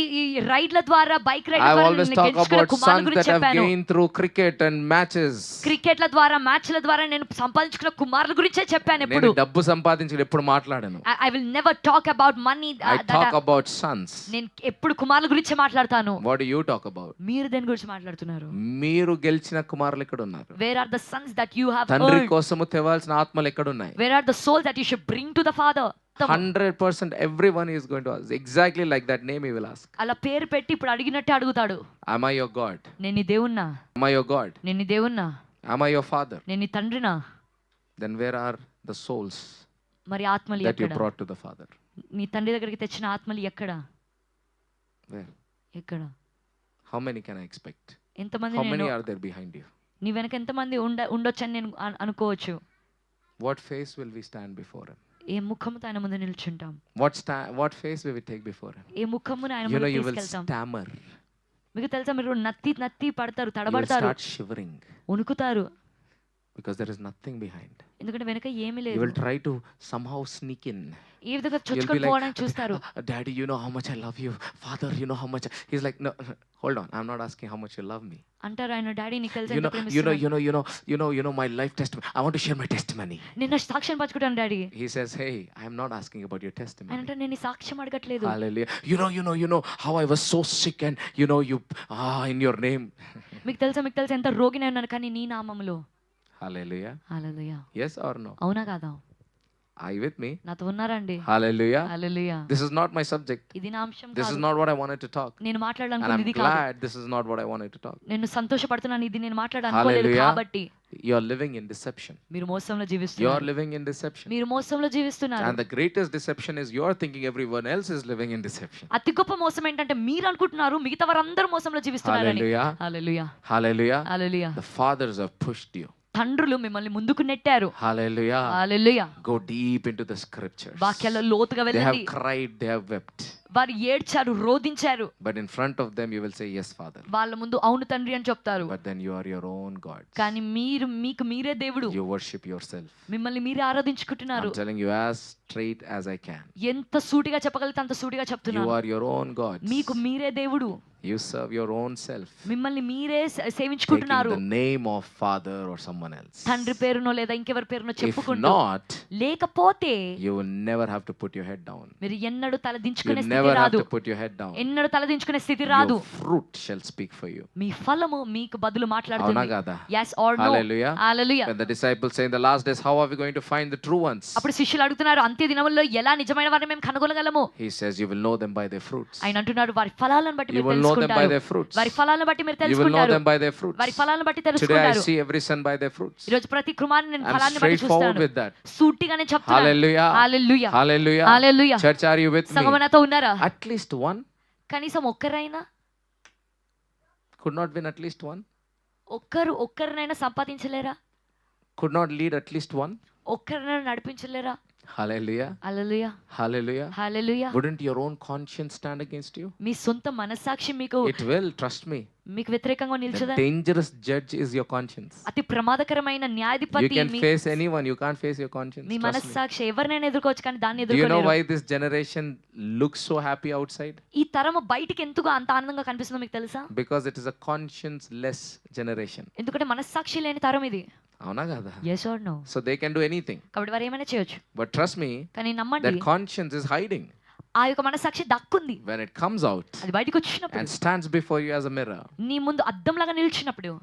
రైడ్ల ద్వారా, బైక్ రైడ్ I ద్వారా always నేను talk గెలుచుకున్న about కుమారుల sons గురించి that have చెప్పాను. gained through cricket and matches. క్రికెట్ల ద్వారా, మ్యాచ్ల ద్వారా నేను సంపాదించుకున్న కుమారుల గురించే చెప్పాను. ఎప్పుడు నేను డబ్బు సంపాదించి ఎప్పుడు మాట్లాడను. I will never talk about money. I talk about sons. నేను ఎప్పుడు కుమారుల గురించే మాట్లాడతాను. What do you talk about? మీరు దేని గురించి మాట్లాడుతున్నారు? మీరు గెలిచిన కుమారులు ఎక్కడ ఉన్నారు? Where are the sons that you have తండ్రి earned? కోసము తేవాల్సిన ఆత్మలు ఎక్కడ ఉన్నాయి? Where are the souls that you should bring to the father? 100% everyone is going to ask exactly like that name he will ask. అలా పేరు పెట్టి ఇప్పుడు అడిగినట్టే అడుగుతాడు. Am I your God? నేను నీ దేవున్నా? Am I your God? నేను నీ దేవున్నా? Am I your father? నేను నీ తండ్రినా? Then where are the souls మరి ఆత్మలు that you ఎక్కడ? brought to the father? నీ తండ్రి దగ్గరికి తెచ్చిన ఆత్మలు ఎక్కడ? Where? ఎక్కడ? How many can I expect? ఎంతమంది? How many నేను are there behind you? నీ వెనక ఎంతమంది ఉండొచ్చని నేను అనుకోవచ్చు. What face will we stand before him? ఏ ముఖముతో ఆయన ముందు నిల్చుంటాం? What face will we take before him? ఏ ముఖమును ఆయన You know, ముందు you will తీసుకెళ్తాం? stammer. మీకు తెలుసా, మీరు నత్తి పడతారు, You will తడబడతారు, start shivering ఉనుకుతారు. because there is nothing behind. ఎందుకంటే వెనక ఏమీ You లేదు. will try to somehow sneak in. ఏ విధంగా You'll be చొచ్చుకొని like, పోవడానికి చూస్తారు. Daddy, you know how much I love you. Father, you know how much. He's like, no, hold on. I'm not asking how much you love me. అంటారు ఆయన, daddy నీకు తెలుసా You ఎంత know, ప్రేమిస్తున్నాను. my life testimony. I want to share my testimony. నిన్న సాక్ష్యం పంచుకుంటాను daddy. He says, hey, I'm not asking about your ఆయన testimony. అంటే నేను ఈ సాక్ష్యం అడగట్లేదు. Hallelujah. You know how I was so sick and you in your name. మీకు తెలుసా ఎంత రోగిని ఉన్నాను, కానీ నీ నామములో. Hallelujah. Hallelujah. Yes or no? అవునా కాదా? Are you with me? నాతో ఉన్నారండి. Hallelujah. Hallelujah. This is not my subject. ఇది నా అంశం This is కాదు. not what I wanted to talk. నేను And మాట్లాడాలనుకున్నది I'm ఇది కాదు. glad this is not what I wanted to talk. నేను సంతోషపడుతున్నాను, ఇది నేను మాట్లాడాలనుకోలేదు. Hallelujah. కాబట్టి You're living in deception. మీరు మోసంలో You're జీవిస్తున్నారు. living in deception. మీరు మోసంలో జీవిస్తున్నారు. And the greatest deception is you're thinking everyone else is living in deception. అతి గొప్ప మోసం ఏంటంటే మీరు అనుకుంటున్నారు మిగతా వారందరూ మోసంలో జీవిస్తున్నారని. Hallelujah. Hallelujah. Hallelujah. Hallelujah. The fathers have pushed you. తండ్రులు మిమ్మల్ని ముందుకు నెట్టారు. Hallelujah. Hallelujah. Go deep into the scriptures. వాక్యాల్లో లోతుగా They have వెళ్ళండి. cried, they have wept. వారు ఏడ్చారు, రోదించారు. But in front of them you will say, yes, Father. వాళ్ళ ముందు అవును తండ్రి అని చెప్తారు. But then you are your own gods. కానీ మీకు మీరే దేవుడు. You worship yourself. మిమ్మల్ని మీరే ఆరాధించుకుంటున్నారు. I'm telling you as straight as I can. ఎంత సూటిగా చెప్పగలిగితే అంత సూటిగా You చెప్తున్నాను. are your own gods. మీకు మీరే దేవుడు. You serve your own self. మిమ్మల్ని మీరే Taking సేవించుకుంటున్నారు. the name of Father or someone else. తండ్రి పేరునో లేదా ఇంకెవరి పేరునో If చెప్పుకుంటూ. not, లేకపోతే you will never have to put your head down. మీరు ఎన్నడూ తల You దించుకునే స్థితి never have రాదు. to put your head down. ఎన్నడూ తల దించుకునే స్థితి రాదు. Your fruit shall speak for you. మీ ఫలము మీకు బదులు అవునా మాట్లాడుతుంది. కదా? yes or no. Hallelujah. Hallelujah. When the disciples say in the last days, how are we going to find the true ones? అప్పుడు శిష్యులు అడుగుతున్నారు, అంత్య దినముల్లో ఎలా నిజమైన వారిని మేము కనుగొనగలము? He says, you will know them by their fruits. ఆయన అంటున్నాడు, వారి ఫలాలను బట్టి You మీరు will know them by తెలుసుకుంటారు. their fruits. వారి ఫలాలను బట్టి మీరు You will know తెలుసుకుంటారు. them by their fruits. వారి ఫలాలను బట్టి Today I తెలుసుకుంటారు. see every son by their fruits. ఈ రోజు ప్రతి కుమారుని నేను I'm ఫలాన్ని బట్టి straightforward చూస్తాను. with that. సూటిగా నేను చెప్తున్నాను. Hallelujah. Hallelujah. Hallelujah. Hallelujah. Church, are you with me? సగమనతో ఉన్నారా? At least one. కనీసం ఒక్కరైనా, Could not win at least one. ఒక్కరినైనా సంపాదించలేరా? Could not lead at least one. ఒక్కరినైనా నడిపించలేరా? Hallelujah. Hallelujah Hallelujah. Hallelujah. Wouldn't your own conscience stand against you? మీ సొంత మనస్సాక్షి మీకు It will, trust me. మీకు వ్యతిరేకంగా The నిల్చదా? dangerous judge is your conscience. అతి ప్రమాదకరమైన You న్యాయాధిపతి can face anyone, you can't face your conscience. Me Trust me. మనస్సాక్షి ఎవరినైనా ఎదుర్కోవచ్చు కానీ దాన్ని Do you know ఎదుర్కోలేరు. why this generation looks so happy outside? ఈ తరము బయటికి ఎందుకు అంత ఆనందంగా కనిపిస్తుందో మీకు తెలుసా? Because it is a conscience-less generation. ఎందుకంటే మనస్సాక్షి లేని తరం ఇది. అవునా కదా? yes or no? So they can do anything. కాబట్టి వారు ఏమైనా చేయొచ్చు. But trust me, కానీ నమ్మండి that conscience is hiding. ఆ యొక్క మనస్సాక్షి దక్కుంది. When it comes out అది బయటికి వచ్చినప్పుడు and stands before you as a mirror, నీ ముందు అద్దంలాగా నిలిచినప్పుడు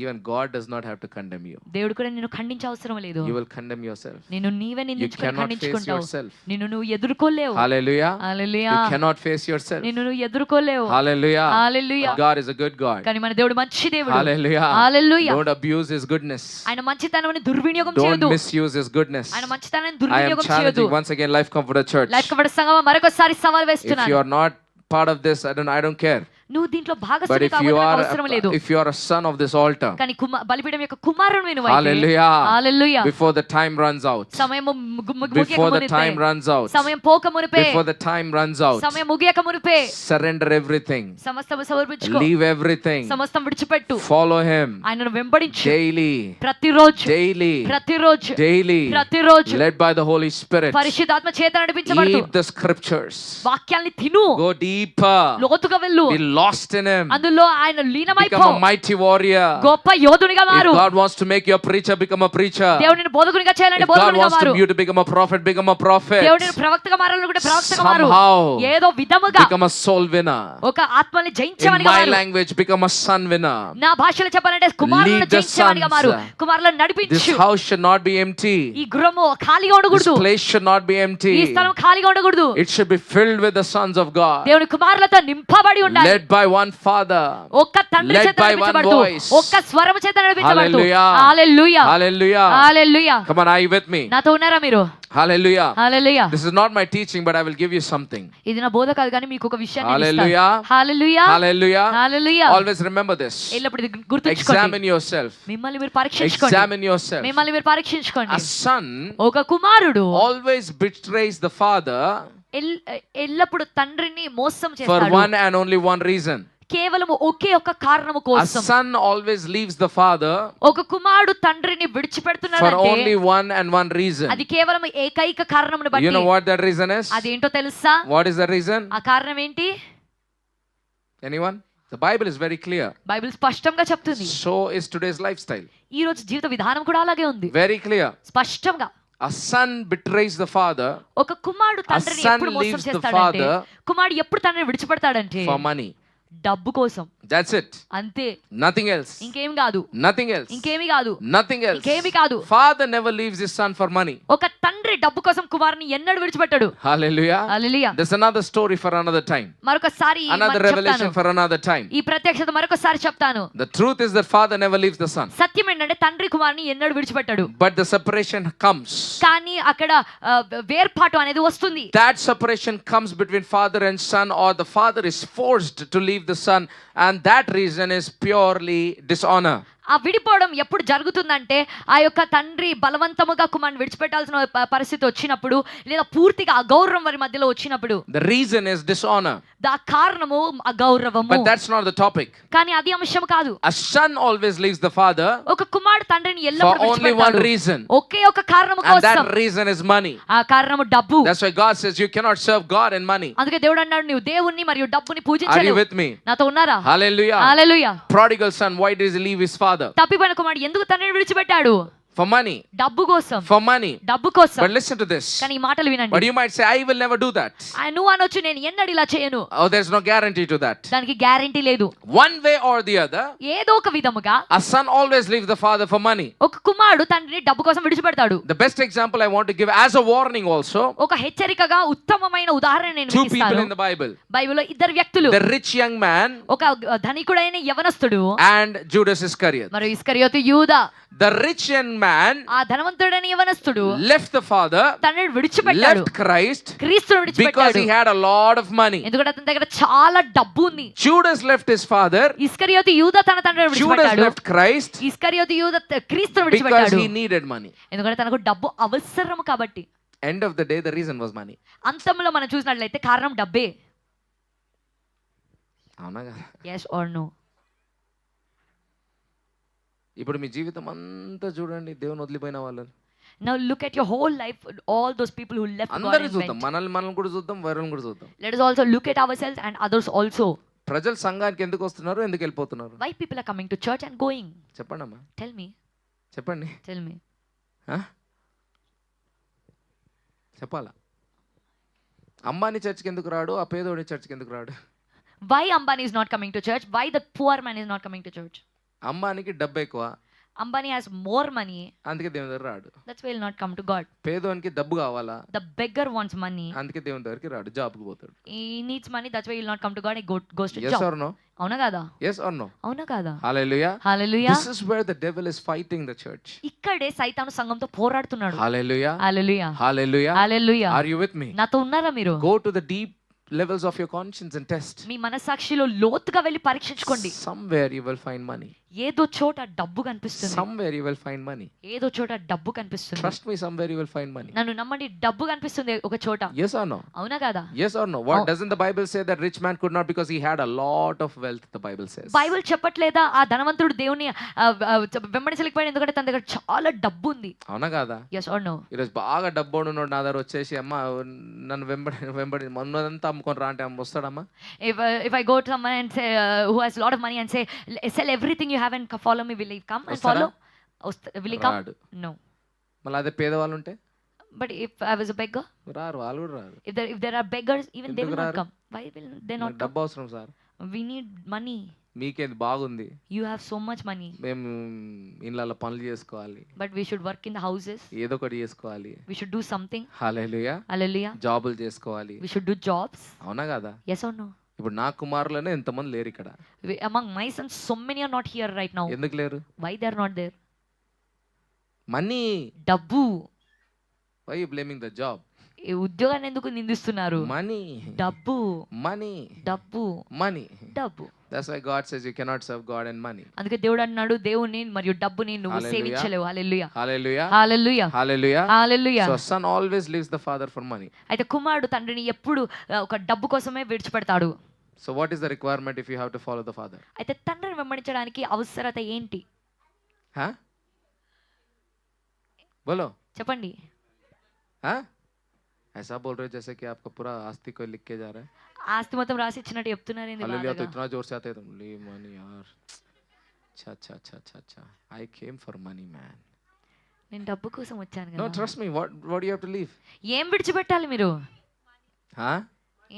even God does not have to condemn you. దేవుడు కూడా నిన్ను ఖండించే అవసరం లేదు. You will condemn yourself. నిన్ను నీవే You నిందించుకొని cannot face ఖండించుకుంటావు. yourself. నిన్ను నువ్వు ఎదుర్కోలేవు. Hallelujah. Hallelujah. You cannot face yourself. నిన్ను నువ్వు ఎదుర్కోలేవు. Hallelujah. Hallelujah. God is a good God. కానీ మన దేవుడు మంచి దేవుడు. Hallelujah. Hallelujah. Don't abuse his goodness. ఆయన మంచితనాన్ని దుర్వినియోగం Don't చేయొద్దు. misuse his goodness. ఆయన మంచితనాన్ని I am దుర్వినియోగం చేయొద్దు. challenging once again Life Comforter Church. Life cupboard సంఘం మరొకసారి సవాల్ If వేస్తున్నాను. you are not part of this, I don't care. నువ్వు దీంట్లో But భాగస్వామి if you కావాలని అవసరం లేదు. are, if you are a son of this altar, కానీ బలిపీఠం యొక్క కుమారుడు నువ్వు అయితే hallelujah, hallelujah. before the time runs out, సమయం before the time runs out, సమయం పోక మునిపే before the time runs out, సమయం ముగియక మునిపే surrender everything, సమస్తము సమర్పించుకో. leave everything, సమస్తం విడిచిపెట్టు. follow him ఆయనను వెంబడించు. daily, ప్రతిరోజు daily, ప్రతిరోజు daily, ప్రతిరోజు led by the Holy Spirit. పరిశుద్ధాత్మ చేత నడిపించబడుతూ Eat the scriptures, వాక్యాల్ని తిను. go deeper, లోతుగా వెళ్ళు. be lost in him, అందులో ఆయన లీనమైపో. become a mighty warrior. గొప్ప యోధునిగా If మారు. God wants to make you a preacher, become a preacher. దేవుడు నిన్ను బోధకునిగా చేయాలంటే If God బోధకునిగా wants మారు. you to become a prophet, become a prophet. దేవుడు నిన్ను ప్రవక్తగా మారాలనుకుంటే ప్రవక్తగా మారు. Somehow ఏదో విధముగా become a soul winner. ఒక ఆత్మని In జయించేవానిగా my మారు. language, become a son winner. నా భాషలో చెప్పాలంటే కుమారులను Lead the జయించేవానిగా sons. మారు. కుమారులను This నడిపించు. house should not be empty. ఈ గృహము ఖాళీగా This ఉండకూడదు. place should not be ఈ empty. స్థలం ఖాళీగా ఉండకూడదు. It should be filled with the sons of God, దేవుని కుమారులతో నింపబడి ఉండాలి. led by one Father. ఒక్క తండ్రి Led చేత by one నడిపించబడుతూ voice. ఒక్క స్వరము చేత నడిపించబడుతూ. Hallelujah. Hallelujah. Hallelujah. Hallelujah. Come on, are you with me? నాతో ఉన్నారా మీరు? Hallelujah. Hallelujah. This is not my teaching, but I will give you something. ఇది నా బోధ కాదు కానీ మీకు ఒక విషయాన్ని Hallelujah. Hallelujah. Hallelujah. Hallelujah. Always remember this. ఎల్లప్పుడు ఇది గుర్తుంచుకోండి. Examine yourself. మిమ్మల్ని మీరు పరీక్షించుకోండి. Examine yourself. మిమ్మల్ని మీరు పరీక్షించుకోండి. A son ఒక కుమారుడు always betrays the father ఎల్లప్పుడు తండ్రిని మోసం for చేస్తాడు. one and only one reason. కేవలం ఒకే ఒక కారణము A కోసం. son always leaves the father ఒక కుమారుడు తండ్రిని for విడిచిపెడుతున్నాడంటే only one and one reason. అది కేవలం ఏకైక కారణమును You బట్టి. know what that reason is? అదేంటో తెలుసా? What is the reason? ఆ కారణం ఏంటి? Anyone? The Bible is very clear. Bible స్పష్టంగా చెప్తుంది. So is today's lifestyle. ఈ రోజు జీవిత విధానం కూడా అలాగే ఉంది. Very clear. స్పష్టంగా A son betrays the father ఒక కుమారుడు తండ్రిని son ఎప్పుడు మోసం leaves the చేస్తాడంటే, father కుమారుడు ఎప్పుడు తండ్రిని విడిచిపెడతాడంటే for money. డబ్బు కోసం. That's it. అంతే. Nothing else. ఇంకేం కాదు. Nothing else. ఇంకేమి కాదు. Nothing else. ఇంకేమి కాదు. Father never leaves his son for money. ఒక తండ్రి డబ్బు కోసం కుమారుని ఎన్నడూ విడిచిపెట్టాడు. Hallelujah. Hallelujah. There's another story for another time. మరొకసారి Another revelation for another time. ఈ ప్రత్యక్షత మరొకసారి చెప్తాను. The truth is that father never leaves the son. సత్యం ఏంటంటే తండ్రి కుమారుని ఎన్నడూ విడిచిపెట్టాడు. But the separation comes. కానీ అక్కడ వేర్పాటు అనేది వస్తుంది. That separation comes between father and son, or the father is forced to leave the son, and that reason is purely dishonor. ఆ విడిపోవడం ఎప్పుడు జరుగుతుందంటే ఆ యొక్క తండ్రి బలవంతముగా కుమారుని విడిచిపెట్టాల్సిన పరిస్థితి వచ్చినప్పుడు, లేదా పూర్తిగా అగౌరవం వారి మధ్యలో వచ్చినప్పుడు. The reason is dishonor. దా కారణము అగౌరవము. But that's not the topic. కానీ అది అంశం కాదు. A son always leaves the father ఒక కుమారుడు తండ్రిని for ఎల్లప్పుడూ only one విడిచిపెడతాడు. reason, ఒకే ఒక కారణము and కోసం. that reason is money. ఆ కారణము డబ్బు. That's why God says you cannot serve God and money. అందుకే దేవుడు అన్నాడు నీవు దేవుణ్ణి మరియు డబ్బుని Are you పూజించలేవు. with me? నాతో ఉన్నారా? Hallelujah. Hallelujah. Prodigal son, why did he leave his father? తప్పిపోయిన కుమారుడు ఎందుకు తండ్రిని విడిచిపెట్టాడు? For money. డబ్బు కోసం. For money. డబ్బు కోసం. But listen to this. కానీ ఈ మాటలు వినండి. But you might say, I will never do that. నువ్వు అనొచ్చు నేను ఎన్నడూ ఇలా చేయను. Oh, there's no guarantee to that. దానికి గ్యారెంటీ లేదు. One way or the other, ఏదో ఒక విధముగా a son always leaves the father for money. ఒక కుమారుడు తండ్రిని డబ్బు కోసం విడిచిపెడతాడు. The best example I want to give as a warning also, ఒక హెచ్చరికగా ఉత్తమమైన ఉదాహరణ నేను two మీకు people ఇస్తాను. in the Bible. బైబిల్లో ఇద్దరు వ్యక్తులు, The rich young man ఒక ధనికుడైన యవనస్తుడు and Judas Iscariot. మరియు ఇస్కరియోతు యూదా. The rich young man ఆ ధనవంతుడైన యవనస్తుడు left the father, తండ్రిని విడిచిపెట్టాడు. left Christ, క్రీస్తును because విడిచిపెట్టాడు. he had a lot of money. ఎందుకంటే అతని దగ్గర చాలా డబ్బు ఉంది. Judas left his father, ఇస్కరియోతు యూదా తన తండ్రిని Judas విడిచిపెట్టాడు. left Christ ఇస్కరియోతు యూదా క్రీస్తును because విడిచిపెట్టాడు. he needed money. ఎందుకంటే తనకు డబ్బు అవసరం కాబట్టి. End of the day, the reason was money. అంతంలో మనం చూసినట్లయితే కారణం డబ్బే. అవునా కదా? yes or no? ఇప్పుడు మీ జీవితం అంతా చూడండి దేవుని వదిలిపోయిన వాళ్ళని. Now look at your whole life, all those people who left God అందరిని and చూద్దాం, went. మనల్ని కూడా చూద్దాం, వేరేని కూడా చూద్దాం. Let us also look at ourselves and others also. ప్రజలు సంఘానికి ఎందుకు వస్తున్నారు, ఎందుకు వెళ్ళిపోతున్నారు? Why people are coming to church and going? చెప్పండి అమ్మా, Tell me. చెప్పండి. Tell me. చెప్పాలా? అంబానీ చర్చ్కి ఎందుకు రాడు, ఆ పేదోడి చర్చ్కి ఎందుకు రాడు? Why Ambani is not coming to church? Why the poor man is not coming to church? అంబానీకి డబ్బు ఎక్కువ, Ambani has more money. అందుకే దేవుని దగ్గర రాడు. That's why he'll not come to God. పేదోనికి డబ్బు కావాలా, The beggar wants money. అందుకే దేవుని దగ్గరికి రాడు, జాబ్కి పోతాడు. He needs money. That's why he'll not come to God. He goes to Yes job. or no? అవునా కాదా? Yes or no? అవునా కాదా? Hallelujah. Hallelujah. This is where the devil is fighting the church. ఇక్కడే సైతాను సంఘంతో పోరాడుతున్నాడు. Hallelujah. Hallelujah. Hallelujah. Hallelujah. Are you with me? నాతో ఉన్నారా మీరు? Go to the deep levels of your conscience and test. మీ మనసాక్షిలో లోతుగా వెళ్ళి పరీక్షించుకోండి. Somewhere you will find money. ఏదో చోట డబ్బు కనిపిస్తుంది. Somewhere you will find money. ఏదో చోట డబ్బు కనిపిస్తుంది. Trust me, somewhere you will find money. నన్ను నమ్మండి, డబ్బు కనిపిస్తుంది ఒక చోట. Yes or no? అవునా కాదా? Yes or no? What doesn't the Bible say that rich man could not because he had a lot of wealth? The Bible says. Bible చెప్పట్లేదా ఆ ధనవంతుడు దేవుని వెంబడించలేకపోయాడు ఎందుకంటే తన దగ్గర చాలా డబ్బు ఉంది. అవునా కాదా? yes or no? ఈరోజు బాగా డబ్బు ఉన్నాడు, నా దగ్గర వచ్చేసి అమ్మ నన్ను వెంబడి మొన్నదంతా అమ్ముకొని రా అంటే వస్తాడమ్మా? if I go to someone and say who has a lot of money and say sell everything you have and follow me, will he come and follow? will he come? no. మళ్ళీ అదే పేదవాళ్ళు ఉంటే? but if I was a beggar, రారు, వాళ్ళు కూడా రారు. if there are beggars, even they will not come. why will they not come? డబ్బు అవసరం సార్. we need money. మీకేది బాగుంది, you have so much money. మేము ఇళ్ళల్లో పనులు చేసుకోవాలి, but we should work in the houses. ఏదో ఒకటి చేసుకోవాలి. we should do something. Hallelujah. hallelujah. జాబులు చేసుకోవాలి. we should do jobs. అవునా కదా? yes or no? ఇప్పుడు నా కుమారులనే ఎంతమంది లేరు ఇక్కడ? among my sons so many are not here right now. ఎందుకు లేరు? why they are not there? Money. డబ్బు. why you blaming the job? ఈ ఉద్యోగాన్ని ఎందుకు నిందిస్తున్నారు? మనీ. డబ్బు. మనీ. డబ్బు. మనీ. డబ్బు. that's why God says you cannot serve God and money. అందుకే దేవుడు అన్నాడు దేవుని మరియు డబ్బుని నువ్వు సేవించలేవు. హల్లెలూయా. హల్లెలూయా. హల్లెలూయా. హల్లెలూయా. హల్లెలూయా. so son always leaves the father for money. అయితే కుమారుడు తండ్రిని ఎప్పుడు ఒక డబ్బు కోసమే విడిచిపెడతాడు. so what is the requirement if you have to follow the father? అయితే తండ్రిని వెంబడించడానికి అవసరత ఏంటి? बोलो. చెప్పండి. ऐसा बोल रहे जैसे कि आपका पूरा आस्ति को लिख के जा रहा है. ఆస్తి మొత్తం రాసి ఇచ్చినట్టు చెప్తున్నారు ఏంది? हालेलुया. तो इतना जोर से आते तुम ली मनी यार. अच्छा I came for money man. నేను డబ్బు కోసం వచ్చాను no కదా. trust me, what do you have to leave? ఏం విడిచిపెట్టాలి మీరు?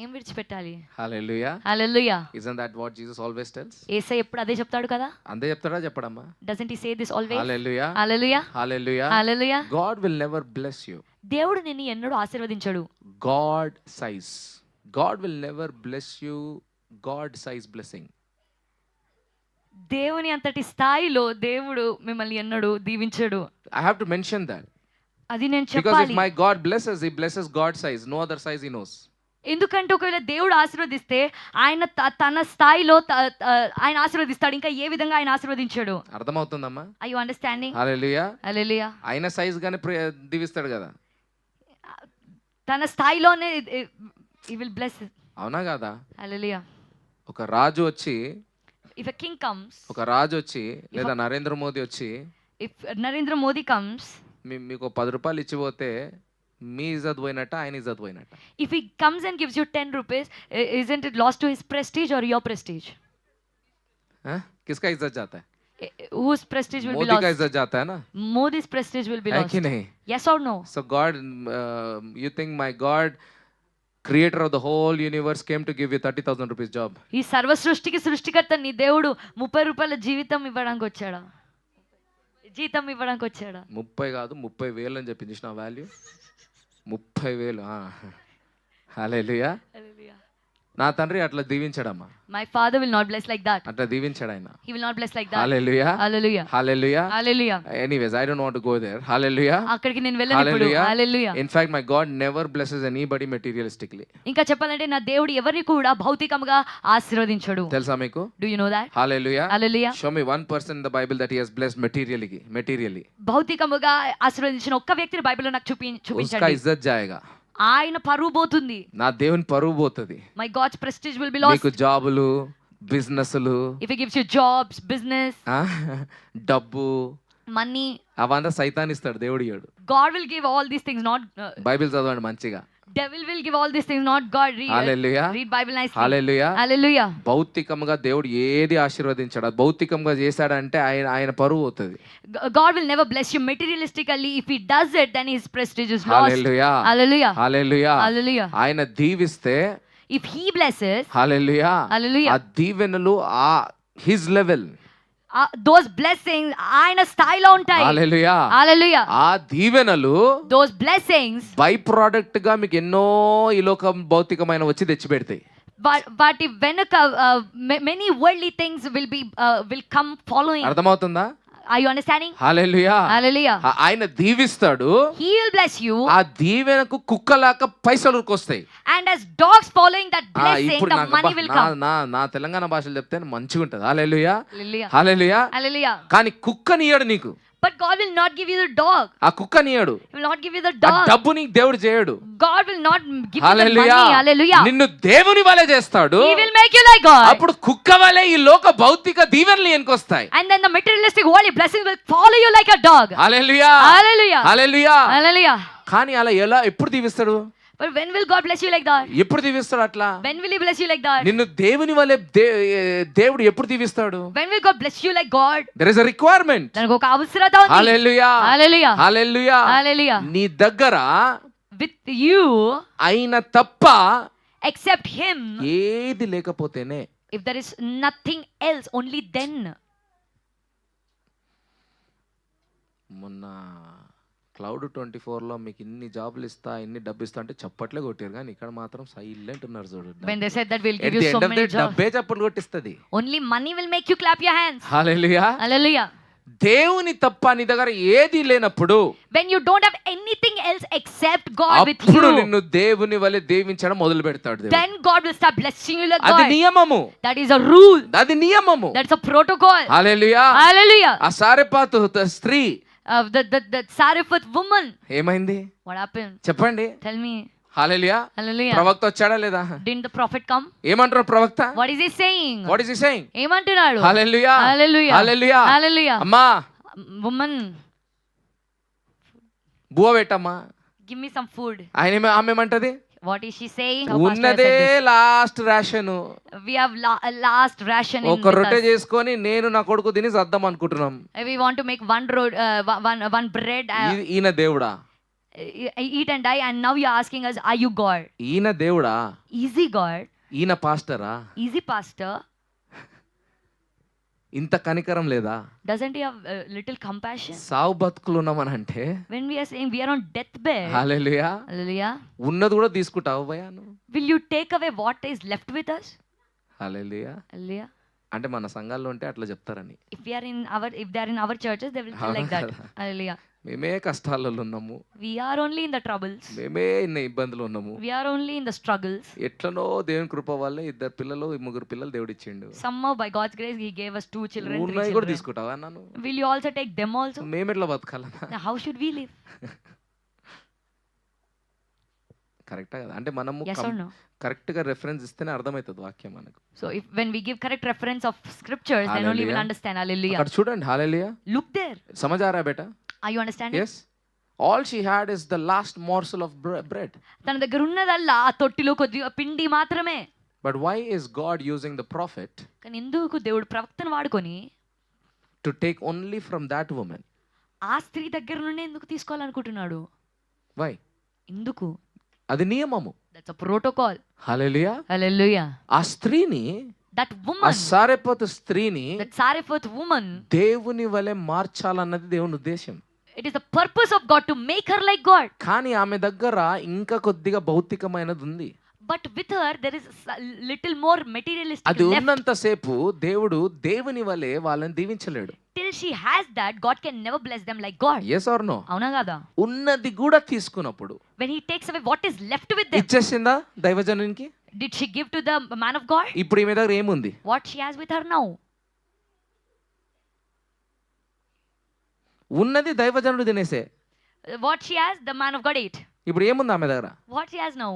ఏం విడిచిపెట్టాలి? Hallelujah. Hallelujah. Isn't that what Jesus always tells? యేసయ్య ఎప్పుడు అదే చెప్తాడు కదా? అందే చెప్తాడా చెప్పడమ్మా? doesn't he say this always? Hallelujah. Hallelujah. Hallelujah. Hallelujah. God will never bless you. దేవుడు నిన్ను ఎన్నడూ ఆశీర్వదించడు. God size. God will never bless you God size blessing. దేవుని అంతటి స్థాయిలో దేవుడు మిమ్మల్ని ఎన్నడూ దీవించడు. I have to mention that. అది నేను Because చెప్పాలి. if my God blesses, he blesses God size, no other size he knows. ఎందుకంటే ఒకవేళ దేవుడు ఆశీర్వదిస్తే ఆయన తన స్థాయిలో ఆయన ఆశీర్వదిస్తాడు, ఇంకా ఏ విధంగా ఆయన ఆశీర్వదించాడు. అర్థమవుతుందమ్మా? Are you understanding? హల్లెలూయా. హల్లెలూయా. ఆయన సైజ్ గానే దీవిస్తాడు కదా. తన స్థాయిలోనే he will bless. అవునా కదా? హల్లెలూయా. ఒక రాజు వచ్చి, if a king comes, ఒక రాజు వచ్చి లేదా నరేంద్ర మోదీ వచ్చి, if Narendra Modi comes, మీకు 10 రూపాయలు ఇచ్చిపోతే మీ ఇజ్జత్ పోయినట్ట, ఆయన ఇజ్జత్ పోయినట్ట. if he comes and gives you 10 rupees, isn't it lost to his prestige or your prestige? किसका इज्जत जाता है? whose prestige will be Modi lost? का इज्जत जाता है ना? Modi's prestige will be है lost. कि नहीं? yes or no? So God, you think my God, creator of the whole universe, came to give you 30,000 rupees job? ఈ సర్వ సృష్టికి సృష్టికర్త నీ దేవుడు 30 రూపాయల జీవితం ఇవ్వడానికి వచ్చాడా? జీతం ఇవ్వడానికి వచ్చాడా? 30 కాదు 30,000 అని చెప్పింది నా వాల్యూ. 30,000. హల్లెలూయా. నా తండ్రి అట్లా దీవించడమ్మా, My father will not bless like that. అట్లా దీవించాడు ఆయన. He will not bless like that. Hallelujah, Hallelujah. Hallelujah. Hallelujah. Anyways, I don't want to go there. Hallelujah. అక్కడికి నేను వెళ్ళను ఇప్పుడు. Hallelujah. Hallelujah. In fact, my God never blesses anybody materialistically. ఇంకా చెప్పాలంటే నా దేవుడు ఎవరిని కూడా భౌతికంగా ఆశీర్వదించడు. తెలుసా మీకు? Do you know that? Hallelujah. Hallelujah. Show me one person in the Bible that he has blessed materially. భౌతికముగా ఆశీర్వదించిన ఒక్క వ్యక్తిని బైబిల్లో నాకు उसका చూపించండి. इज्जत जाएगा. ఆయన పరువు పోతుంది. నా దేవుని పరువు పోతుంది. My God's prestige will be lost. నీకు జాబులు, బిజినెస్లు, If he gives you jobs, business, డబ్బు, money, అవంతా సైతాన్ ఇస్తాడు, దేవుడు ఇయ్యడు. God will give all these things, not Bible చదవండి మంచిగా. devil will give all these things, not God. Hallelujah. Read Bible nicely. Hallelujah. Hallelujah. భౌతికంగా దేవుడు ఏది ఆశీర్వదించాడు, అది భౌతికంగా చేశాడంటే ఆయన పరువు అవుతుంది. God will never bless you materialistically. If he does it, then his prestige is lost. Hallelujah, Hallelujah. Hallelujah. Hallelujah. ఆయన దీవిస్తే, If he blesses, hallelujah, Hallelujah. ఆ దీవెనలు హిస్ లెవెల్, those blessings ఆయన స్థాయిలో ఉంటాయి. హల్లెలూయా. Hallelujah. ఆ దీవెనలు, Those blessings, బై ప్రొడక్ట్ గా మీకు ఎన్నో ఈ లోకం భౌతికమైన వచ్చి తెచ్చిపెడతాయి. but if వెనుక many worldly things will come following. అర్థమవుతుందా? Are you understanding? Hallelujah. Hallelujah. ఆయన దీవిస్తాడు, He will bless you, ఆ దీవెనకు కుక్కలాక పైసలు వస్తాయి. and as dogs following that blessing, ఇప్పుడు the money will come. నా తెలంగాణ భాషలో చెప్తే మంచిగా ఉంటది. హల్లెలూయా, Hallelujah. హల్లెలూయా. Hallelujah. కానీ కుక్కనియడు నీకు, But God will not give you the dog. ఆ కుక్కనియడు, He will not give you the ఆ dog. డబ్బు నీకు దేవుడు చేయడు. God will not give you the hallelujah. money. Hallelujah. నిన్ను దేవుని వలె చేస్తాడు. He will make you like God. అప్పుడు కుక్క వలె ఈ లోక భౌతిక దీవెనలు ఎన్కొస్తాయి. And then the materialistic worldly blessings will follow you like a dog. Hallelujah, Hallelujah. Hallelujah. Hallelujah. కానీ అలా ఎప్పుడు దీవిస్తాడు? But when will God bless you like that? ఎప్పుడు దీవిస్తాడు అట్లా? When will he bless you like that? నిన్ను దేవుని వలె దేవుడు ఎప్పుడు దీవిస్తాడు? When will God bless you like God? There is a requirement. దానికి ఒక అవసరత ఉంది. హల్లెలూయా, Hallelujah. హల్లెలూయా. Hallelujah. నీ దగ్గర With you, ఆయన తప్ప except him, ఏది లేకపోతేనే, if there is nothing else, only then. మొన్న క్లౌడ్ 24లో మీకు ఇన్ని జాబులు ఇస్తా, ఇన్ని డబ్బు ఇస్తా అంటే చప్పట్లే కొట్టారు, కానీ ఇక్కడ మాత్రం సైలెంట్ ఉన్నారు చూడండి. When they said that we'll give you so many jobs, డబ్బే చప్పట్లు కొట్టిస్తది. only money will make you clap your hands. Hallelujah. Hallelujah. దేవుని తప్ప నీ దగ్గర ఏది లేనప్పుడు, When you don't have anything else except God with అప్పుడు you, నిన్ను దేవుని వలె దీవించడం మొదలు పెడతాడు దేవుడు. then God will start blessing you like అది God. నియమము, That is a rule. అది నియమము. That's a protocol. Hallelujah. Hallelujah. ఆ సారెపాతు స్త్రీ The Sarephath woman. ఏమైంది What happened? చెప్పండి. Tell me. హల్లెలూయా. Hallelujah. ప్రవక్త వచ్చాడా లేదా? Didn't the prophet come? ఏమంటారు ప్రవక్త? What is he saying? What is he saying? ఏమంటున్నాడు? హల్లెలూయా, Hallelujah. హల్లెలూయా. Hallelujah. అమ్మా Woman, బువ్వ పెట్టమ్మా. give me some food. ఆమె ఏమంటది? What is she saying? ఉన్నదే last ration. We have last ration in ఒక రొట్టె with us. చేసుకొని నేను నా కొడుకు తిని సద్దాం అనుకుంటున్నాం. We want to make one bread, ఈయన దేవుడా? eat and die, and now you're asking us, are you God? ఈయన దేవుడా? Easy God? ఈయన పాస్టరా? Easy pastor? ఇంత కనికరం లేదా? Doesn't he have little compassion? సావు బతుకులు ఉన్నామనంటే, When we are saying we are on deathbed, hallelujah, hallelujah, ఉన్నది కూడా తీసుకుంటావు భయ్యా నువ్వు? will you take away what is left with us? Hallelujah. Hallelujah. అంటే మన సంఘాల్లో ఉంటే అట్లా చెప్తారని. If they are in our churches, they will feel like that. Hallelujah. మేమే కష్టాలలో ఉన్నాము, We are only in the troubles. మేమే ఇన్ని ఇబ్బందులు ఉన్నాము. We are only in the struggles. ఎట్లనో దేవుని కృప వల్ల 2 పిల్లలు దేవుడు ఇచ్చిండు. Somehow by God's grace He gave us 2 children, 3 ఉన్నాయి కూడా children. తీసుకుంటావా నన్ను? Will you also take them also? మేము ఎట్లా బతకాలన్నా? Now, how should we live? కరెక్టా కదా? అంటే మనము Yes or no? కరెక్ట్ గా రెఫరెన్స్ ఇస్తేనే అర్థమవుతుంది వాక్యం మనకు. So when we give correct reference of scriptures, then only we'll Hallelujah. understand. Hallelujah. అక్కడ చూడండి. హల్లెలూయా. Look there. సమझ आ रहा है बेटा? Are you understanding? Yes. All she had is the last morsel of bread. తన దగ్గర ఉన్నదల్లా ఆ తొట్టిలో కొద్దిగా పిండి మాత్రమే. But why is God using the prophet కానీ ఎందుకు దేవుడు ప్రవక్తను వాడుకొని to take only from that woman? ఆ స్త్రీ దగ్గర నుండి ఎందుకు తీసుకోవాలనుకుంటున్నాడు? Why? ఎందుకు? అది నియమము. That's a protocol. Hallelujah. Hallelujah. ఆ స్త్రీని, That ఆ woman, సారెపోతు స్త్రీని that Sarephath woman, దేవుని వలె మార్చాలన్నది దేవుని ఉద్దేశం. it is the purpose of God to make her like God. కానీ ఆమె దగ్గర ఇంకా కొద్దిగా భౌతికమైనది ఉంది. But with her, there is little more materialistic అది left. ఉన్నంతసేపు దేవుడు దేవుని వలె వాళ్ళని దీవించలేడు. Till she has that, God can never bless them like God. yes or no? అవునా కదా? ఉన్నది కూడా తీసుకున్నప్పుడు When he takes away what is left with them, ఇచ్చేసిందా దైవజనునికి? did she give to the man of God? ఇప్పుడు ఈమె దగ్గర ఏముంది? What she has with her now? ఉన్నది దైవజనుడు తినేసే. What she has, the man of God ate. ఇప్పుడు ఏముంది ఆమె దగ్గర? What she has now?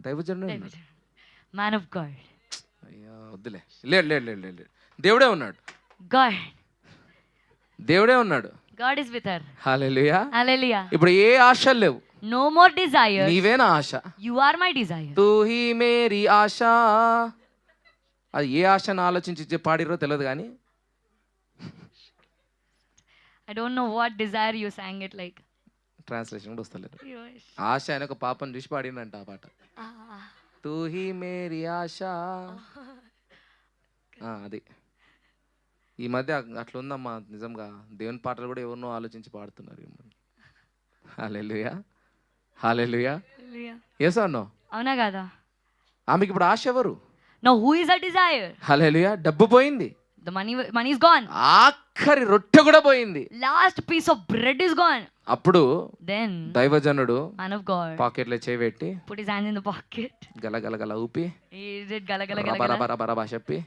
దైవజనుడు Man of God. అయ్యా వద్దులే. లేదు దేవుడే ఉన్నాడు. God. దేవుడే ఉన్నాడు. God is with her. Hallelujah. Hallelujah. ఇప్పుడు ఏ ఆశలు లేవు. No more desires. నీవే నా ఆశ. You are my desire. తూ హీ మేరీ ఆశ. అది ఏ ఆశను ఆలోచించి పాడిరో తెలియదు కానీ I don't know what desire you sang it like. Translation కూడా వస్తలేదు. ఆశ అని ఒక పాపను చూసి పాడిందంట ఆ పాట. తూ హీ మేరీ ఆశ. అది ఈ మధ్య అట్లా ఉందమ్మా నిజంగా. దేవుని పాటలు కూడా ఎవరినో ఆలోచించి పాడుతున్నారు. హల్లెలూయా. హల్లెలూయా. yes or no? అవునా కదా? ఆమెకి ఇప్పుడు ఆశ ఎవరు? Now who is her desire? హల్లెలూయా. డబ్బు పోయింది. The money is gone. ఆఖరి రొట్టె కూడా పోయింది. Last piece of bread is gone. అప్పుడు Then దైవజనుడు man of God పాకెట్లో చేపెట్టి put his hand in the pocket. గలగలగల ఊపి He did gala బరబరబరబర చెప్పి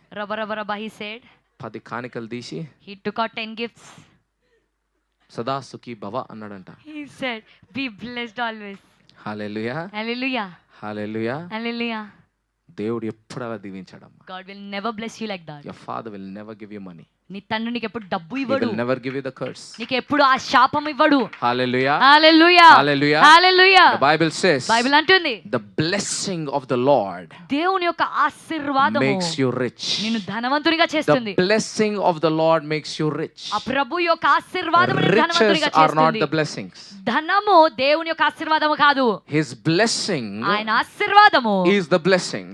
rabba he said. 10 కానుకలు తీసి He took out 10 gifts. సదా సుఖీ భవ అన్నాడంట. He said, be blessed always. Hallelujah. Hallelujah. Hallelujah. Hallelujah. దేవుడు ఎప్పుడు అలా దీవించాడమ్మా. God will never bless you like that. your father will never give you money. నీ తండ్రి నీకు ఎప్పుడు డబ్బు he ఇవ్వడు. will never give you the curse. నీకు ఎప్పుడు ఆ శాపం ఇవ్వడు. hallelujah. Hallelujah. hallelujah. Hallelujah. the bible says, Bible అంటుంది, the blessing of the lord దేవుని యొక్క ఆశీర్వాదము makes you rich. నిన్ను ధనవంతునిగా the చేస్తుంది. blessing of the lord makes you rich. ఆ ప్రభు యొక్క ఆశీర్వాదము నిన్ను riches ధనవంతునిగా are not చేస్తుంది. the blessings. ధనము దేవుని యొక్క ఆశీర్వాదము కాదు. his blessing ఆయన ఆశీర్వాదము is the blessing.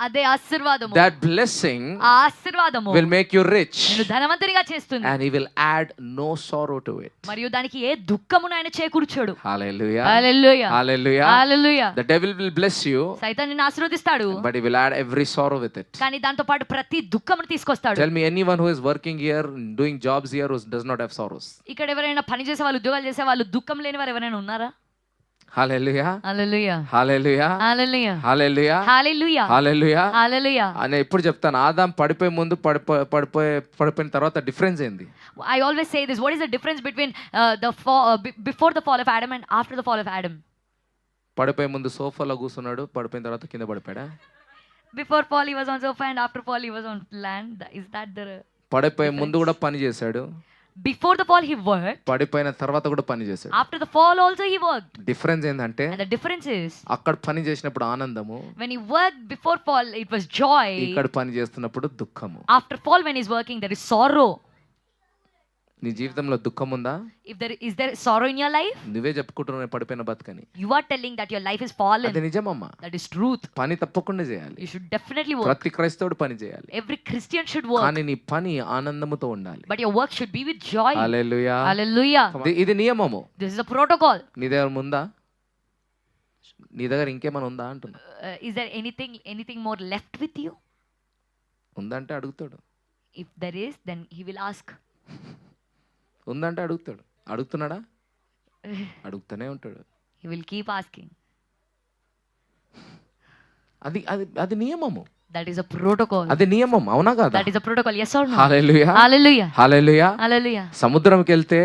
అదే ఆశీర్వాదము. that blessing ఆ ఆశీర్వాదము will make you rich నిన్ను ధనవంతునిగా చేస్తుంది. and he will add no sorrow to it. మరియు దానికి ఏ దుఃఖమును ఆయన చేకూర్చాడు. hallelujah. Hallelujah. hallelujah. Hallelujah. the devil will bless you సైతాన్ నిన్ను ఆశీర్వదిస్తాడు, but he will add every sorrow with it. కానీ దాంతో పాటు ప్రతి దుఃఖమును తీసుకొస్తాడు. tell me anyone who is working here doing jobs here who does not have sorrows. ఇక్కడ ఎవరైనా పని చేసే వాళ్ళు, ఉద్యోగాలు చేసే వాళ్ళు దుఃఖం లేని వారు ఎవరైనా ఉన్నారా? hallelujah. హల్లెలూయా. hallelujah. హల్లెలూయా. hallelujah. హల్లెలూయా. hallelujah. హల్లెలూయా. అని ఎప్పుడు చెప్తాను, ఆదాం పడిపోయే ముందు పడిపోయిన తర్వాత డిఫరెన్స్ ఏంది? I always say this, what is the difference between before the fall of Adam and after the fall of Adam? పడిపోయే ముందు సోఫాలో కూర్చున్నాడు, పడిపోయిన తర్వాత కింద పడిపోయాడా? Before fall he was on sofa and after fall he was on land. Is that the పడిపోయే ముందు కూడా పని చేశాడు, before the fall he worked, పడిపోయిన తర్వాత కూడా పని చేశాడు. after the fall also he worked. Difference ఏంటంటే And the difference is, అక్కడ పని చేసినప్పుడు ఆనందము, when he worked before fall it was joy. ఇక్కడ పని చేస్తున్నప్పుడు దుఃఖము. After fall when he's working there is sorrow. నీ జీవితంలో దుఃఖం ఉందా? Is there sorrow in your life? నువ్వే చెప్పుకుంటున్నావు పడిపోయిన బతుకని. You are telling that your life is fallen. అది నిజమమ్మా. That is truth. పని తప్పకుండా చేయాలి. You should definitely work. ప్రతి క్రైస్తవుడు పని చేయాలి. Every Christian should work. కానీ నీ పని ఆనందముతో ఉండాలి. But your work should be with joy. Hallelujah. Hallelujah. ఇది నియమము. This is a protocol. నీ దగ్గర ఉందా? నీ దగ్గర ఇంకేమైనా ఉందా అంటున్నా. Is there anything more left with you? ఉందంటే అడుగుతాడు. If there is, then he will ask. ఉందంటే అడుగుతాడు. అడుగుతున్నాడా? అడుగుతూనే ఉంటాడు. He will keep asking. అది అది అది నియమము. That is a protocol. అది నియమం, అవునా కాదా? That is a protocol. Yes or no? Hallelujah. Hallelujah. Hallelujah. Hallelujah. సముద్రంకి వెళ్తే,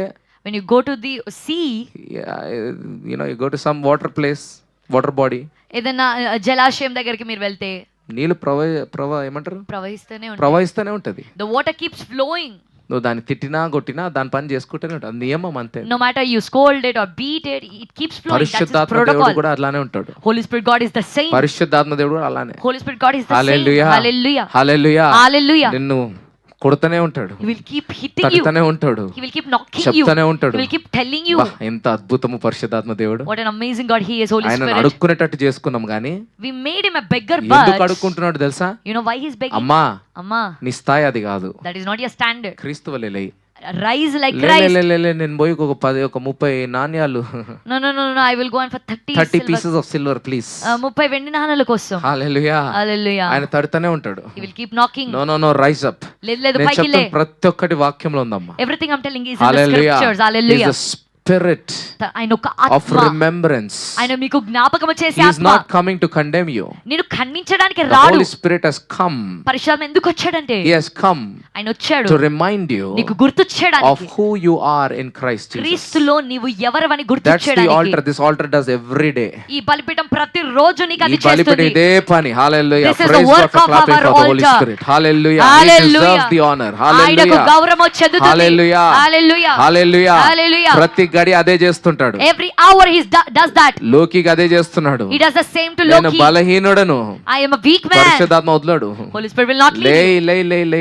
when you go to the sea, you go to some water body, ఏదైనా జలాశయం దగ్గరికి మీరు వెళ్తే నీళ్ళు ఏమంటారు, ప్రవహిస్తూనే ఉంటది. The water keeps flowing. నువ్వు దాన్ని తిట్టినా కొట్టినా దాని పని చేసుకుంటూనే ఉంటుంది. అది నియమం అంతే. No matter you scold it or beat it, it keeps flowing. That's his పరిశుద్ధాత్మ protocol. దేవుడు కూడా అలానే ఉంటాడు. Holy Spirit God is the same. పరిశుద్ధాత్మ దేవుడు కూడా అలానే. Holy Spirit God is the Hallelujah. same. Hallelujah. Hallelujah. Hallelujah. నిన్ను కొడుతూనే ఉంటాడు. He will keep hitting you. తట్టుతూనే ఉంటాడు. He will keep knocking you. చెప్తూనే ఉంటాడు. He will keep telling you. ఎంత అద్భుతము పరిశుద్ధాత్మ దేవుడు. What an amazing God he is, Holy ఆయన Spirit. అడుక్కునేటట్టు చేసుకున్నాం గానీ We made him a beggar, ఎందుకు but అడుక్కుంటున్నాడు తెలుసా? you know why he's begging? అమ్మా, Amma, నీ స్థాయి అది కాదు. that is not your standard. క్రీస్తు వలె లేయి. rise like లే Christ. లే, లే, లే, నేను పోయి ఒక 10 ఒక 30 నాణ్యాలు No, I will go on for 30 30 silver. pieces of silver please. 30 వెండి నాణాల కోసం. హల్లెలూయా. Hallelujah. ఆయన తడుతూనే ఉంటాడు. He will keep knocking. No rise up. లేదు నేను పైకి లే. చెప్తాను ప్రతి ఒక్కటి వాక్యంలో ఉందమ్మా. Everything I'm telling is in the hallelujah. scriptures. Hallelujah. He's the spirit ఆయన ఒక of ఆత్మ. remembrance. ఆయన మీకు జ్ఞాపకం చేసే He is ఆత్మ. not coming to condemn you. నేను ఖండించడానికి The రాడు. Holy Spirit has come. పరిశుద్ధాత్మ ఎందుకు వచ్చాడంటే He has come ఆయన వచ్చాడు to remind you నీకు గుర్తు of చేయడానికి. who you are in Christ Jesus. క్రీస్తులో నీవు ఎవరవని గుర్తు That's the చేయడానికి. altar. This altar does every day. ఈ బలిపీఠం ప్రతిరోజు నీకు ఈ అది బలిపీఠం చేస్తుంది. ఇదే పని. Hallelujah. This is the Praise God work for of clapping our for the Holy altar. Spirit. Hallelujah. He Hallelujah. deserves the honor. ఆయనకు Hallelujah. గౌరవం చెందుతుంది. Hallelujah. Hallelujah. Hallelujah. Hallelujah. ప్రతి గడి అదే చేస్తుంటాడు. Every hour he does that. లోకికి అదే చేస్తున్నాడు. He does the same to నేను Loki. బలహీనుడను. I am a weak man. పరిశుద్ధాత్మ వదలడు. Holy Spirit will not leave లే you. లే లే లే.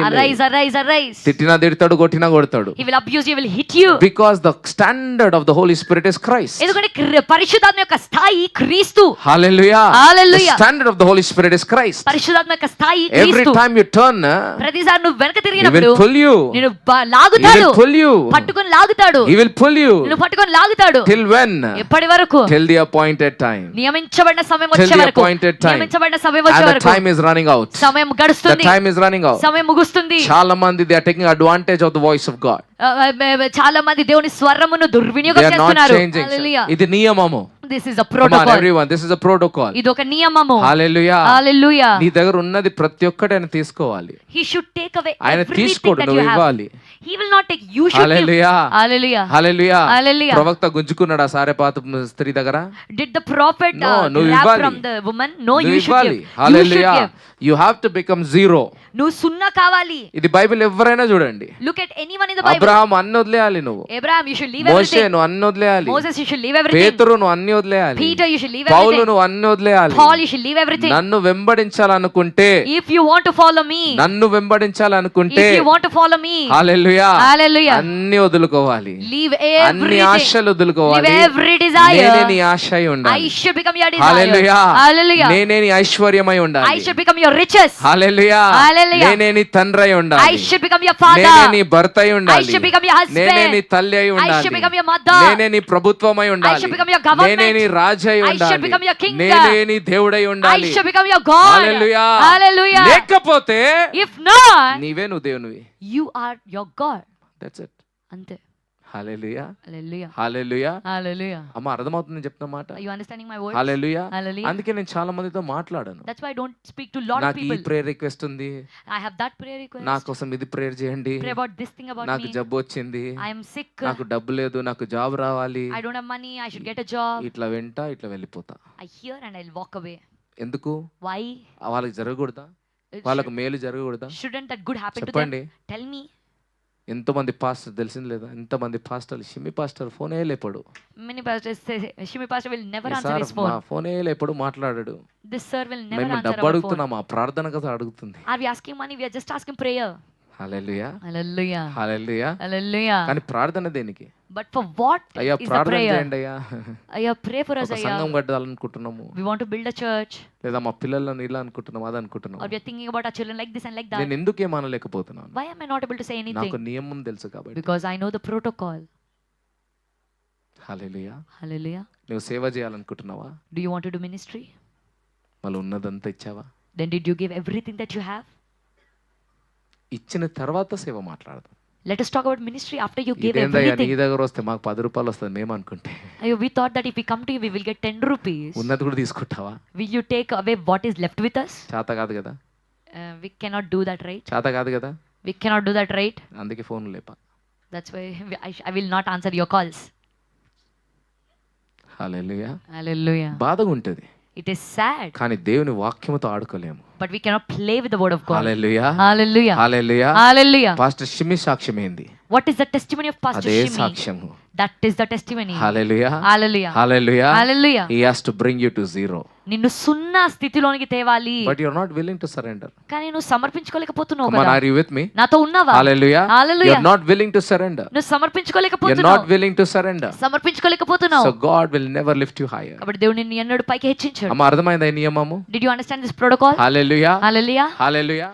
Arise. తిట్టినా తిడతాడు, కొట్టినా కొడతాడు. He will abuse you, he will hit you. Because the standard of the Holy Spirit is Christ. ఎందుకంటే పరిశుద్ధాత్మ యొక్క స్థాయి క్రీస్తు. Hallelujah. Hallelujah. The standard of the Holy Spirit is Christ. పరిశుద్ధాత్మ యొక్క స్థాయి Every క్రీస్తు. time you turn, ప్రతిసారి నువ్వు వెనక He తిరిగినప్పుడు will pull you. నిన్ను He లాగుతాడు. will pull you. పట్టుకొని లాగుతాడు. He will pull you. నిన్ను పట్టుకొని లాగుతాడు. Till when? ఎప్పటి వరకు? Till the appointed time. నియమించబడిన సమయం Till వచ్చే the వరకు. appointed time. నియమించబడిన సమయం వచ్చే And the వరకు. time is running out. సమయం The గడుస్తుంది. time is running out. సమయం ముగుస్తుంది. చాలా మంది they are taking advantage of the voice of God. చాలా మంది దేవుని స్వరమును They దుర్వినియోగం are not చేస్తున్నారు. changing. Hallelujah. ఇది నియమము. This is a Come on protocol. everyone, this is a protocol. ఇది ఒక నియమము. Hallelujah. Hallelujah. నీ దగ్గర ఉన్నది ప్రతి ఒక్కటి ఆయన తీసుకోవాలి. He should take away ఆయన everything తీసుకోడు, that నువ్వు you have. ఇవ్వాలి. He will not take, you should give. Hallelujah. Hallelujah. Hallelujah. Hallelujah. ప్రవక్త గుంజుకున్నాడు ఆ సారెపాత స్త్రీ దగ్గర. Did the prophet No, నువ్వు grab ఇవ్వాలి. from the woman? No, నువ్వు you should ఇవ్వాలి. give. You should Hallelujah. give. You have to become zero. నువ్వు సున్నా కావాలి. ఇది బైబిల్ ఎవరైనా చూడండి. Look at anyone in the Bible. Abraham అన్ని వదిలేయాలి నువ్వు. Abraham, you should leave Moshe everything. నువ్వు అన్ని వదిలేయాలి. Moses, you should leave everything. పేతురు నువ్వు అన్ని వదిలేయాలి. Peter, you should leave Paul everything. నువ్వు అన్ని వదిలేయాలి. Paul, you should leave everything. నన్ను వెంబడించాలనుకుంటే, If you want to follow me, నన్ను వెంబడించాలనుకుంటే, if you want to follow me, hallelujah, hallelujah, అన్ని వదులుకోవాలి. leave అన్ని everything. ఆశలు వదులుకోవాలి. Leave every desire. నేనే నీ ఆశ అయి ఉండాలి. I should become your desire. Hallelujah. Hallelujah. నేనే నీ ఐశ్వర్యమై ఉండాలి. I should become your riches. Hallelujah. Hallelujah. నేనే నీ తండ్రి అయి I ఉండాలి. should become your father. నేనే నీ భర్త అయి I ఉండాలి. should become your husband. నేనే నీ తల్లి అయి I should ఉండాలి. become your mother. నేనే నీ ప్రభుత్వం అయి I ఉండాలి. should become your government. నేనే నీ రాజు అయి I should ఉండాలి. become your king. నేనే నీ దేవుడై I ఉండాలి. should become your God. Hallelujah. Hallelujah. లేకపోతే If not, నీవే నువ్వు దేవునివి. you are your God. That's it. అంతే. హల్లెలూయా. Hallelujah. హల్లెలూయా. Hallelujah. అమ్మ అర్థమవుతుంది చెప్తున్న మాట. Are you understanding my words? Hallelujah. Hallelujah. అందుకే నేను చాలా మందితో మాట్లాడాను. That's why I don't speak to lot of నాకు ఈ people. ప్రేయర్ రిక్వెస్ట్ ఉంది, I have that prayer request. నా కోసం ఇది ప్రేయర్ చేయండి, Pray about this thing about నాకు me. జబ్బు వచ్చింది, I am sick. నాకు డబ్బు లేదు, నాకు జాబ్ రావాలి. I don't have money. I should get a job. ఇట్లా వెంట ఇట్లా వెళ్ళిపోతా. I hear and I'll walk away. ఎందుకు? Why? వాళ్ళకి జరగకూడదా? వాళ్ళకు మేలు జరగకూడదా? Shouldn't that good happen to them? చెప్పండి. Tell me. ఎంతో మంది పాస్టర్ తెలిసింది లేదా? ఎంతమంది పాస్టర్లు, షిమ్మి పాస్టర్ ఫోనే లేపడు. Many pastors say Shimi pastor will never answer sir his మా phone. ఫోనే లేపడు, మాట్లాడాడు. This sir will never మేము answer డబ్బు our phone. అడుగుతున్నాం, ఆ ప్రార్థన కదా అడుగుతుంది. Are we asking money? We are just asking prayer. Hallelujah. Hallelujah. Hallelujah. Hallelujah. కానీ ప్రార్థన దేనికి? But for what అయ్యా is the ప్రార్థన prayer? చేయండి అయ్యా, Ayya, pray for us, ఒక సంఘం Ayya. కట్టాలనుకుంటున్నాము, We want to build a church. లేదా మా పిల్లలను ఇలా అనుకుంటున్నాం, అది అనుకుంటున్నాం. Or we are thinking about our children like this and like that. నేను ఎందుకు ఏమనలేకపోతున్నాను? Why am I not able to say anything? నాకు నియమం తెలుసు కాబట్టి. Because I know the protocol. Hallelujah. Hallelujah. నువ్వు సేవ చేయాలనుకుంటున్నావా? Do you want to do ministry? మళ్ళీ ఉన్నదంతా ఇచ్చావా? Then did you give everything that you have? ఇచ్చిన తర్వాత సేవ మాట్లాడదాం. Let us talk about ministry after you give ఇదేందయ్యా నీ everything. దగ్గర వస్తే మాకు 10 రూపాయలు వస్తుంది మేము అనుకుంటే, Ayyo, we thought that if we come to you, we will get 10 rupees. ఉన్నది కూడా తీసుకుంటావా? Will you take away what is left with us? చేత కాదు కదా, We cannot do that, right? చేత కాదు కదా, We cannot do that, right? అందుకే phone Lepa. That's why I will not answer your calls. Hallelujah. Hallelujah. బాధగా ఉంటుంది, It is sad, కానీ దేవుని వాక్యముతో ఆడుకోలేము. but we cannot play with the word of God. Hallelujah. Hallelujah. Hallelujah. Hallelujah. Pastor షిమ్మి సాక్ష్యం ఏంది? What is the testimony of Pastor అదే Shimi? సాక్ష్యము. That is the testimony. Hallelujah. Hallelujah. Hallelujah. Hallelujah. He has to bring you to zero. నిన్ను సున్నా స్థితిలోనికి తేవాలి. But you are not willing to surrender. కానీ నువ్వు సమర్పించుకోలేకపోతున్నావు Come on, కదా. are you with me? నాతో ఉన్నావా? Hallelujah. Hallelujah. You are not willing to surrender. నువ్వు You are సమర్పించుకోలేకపోతున్నావు. not willing to surrender. సమర్పించుకోలేకపోతున్నావు. So God will never lift you higher. కాబట్టి దేవుడు నిన్ను ఎన్నడూ పైకి హెచ్చించాడు. అమ్మ అర్థమైందా ఈ నియమము? Did you understand this protocol? Hallelujah. Hallelujah. Hallelujah.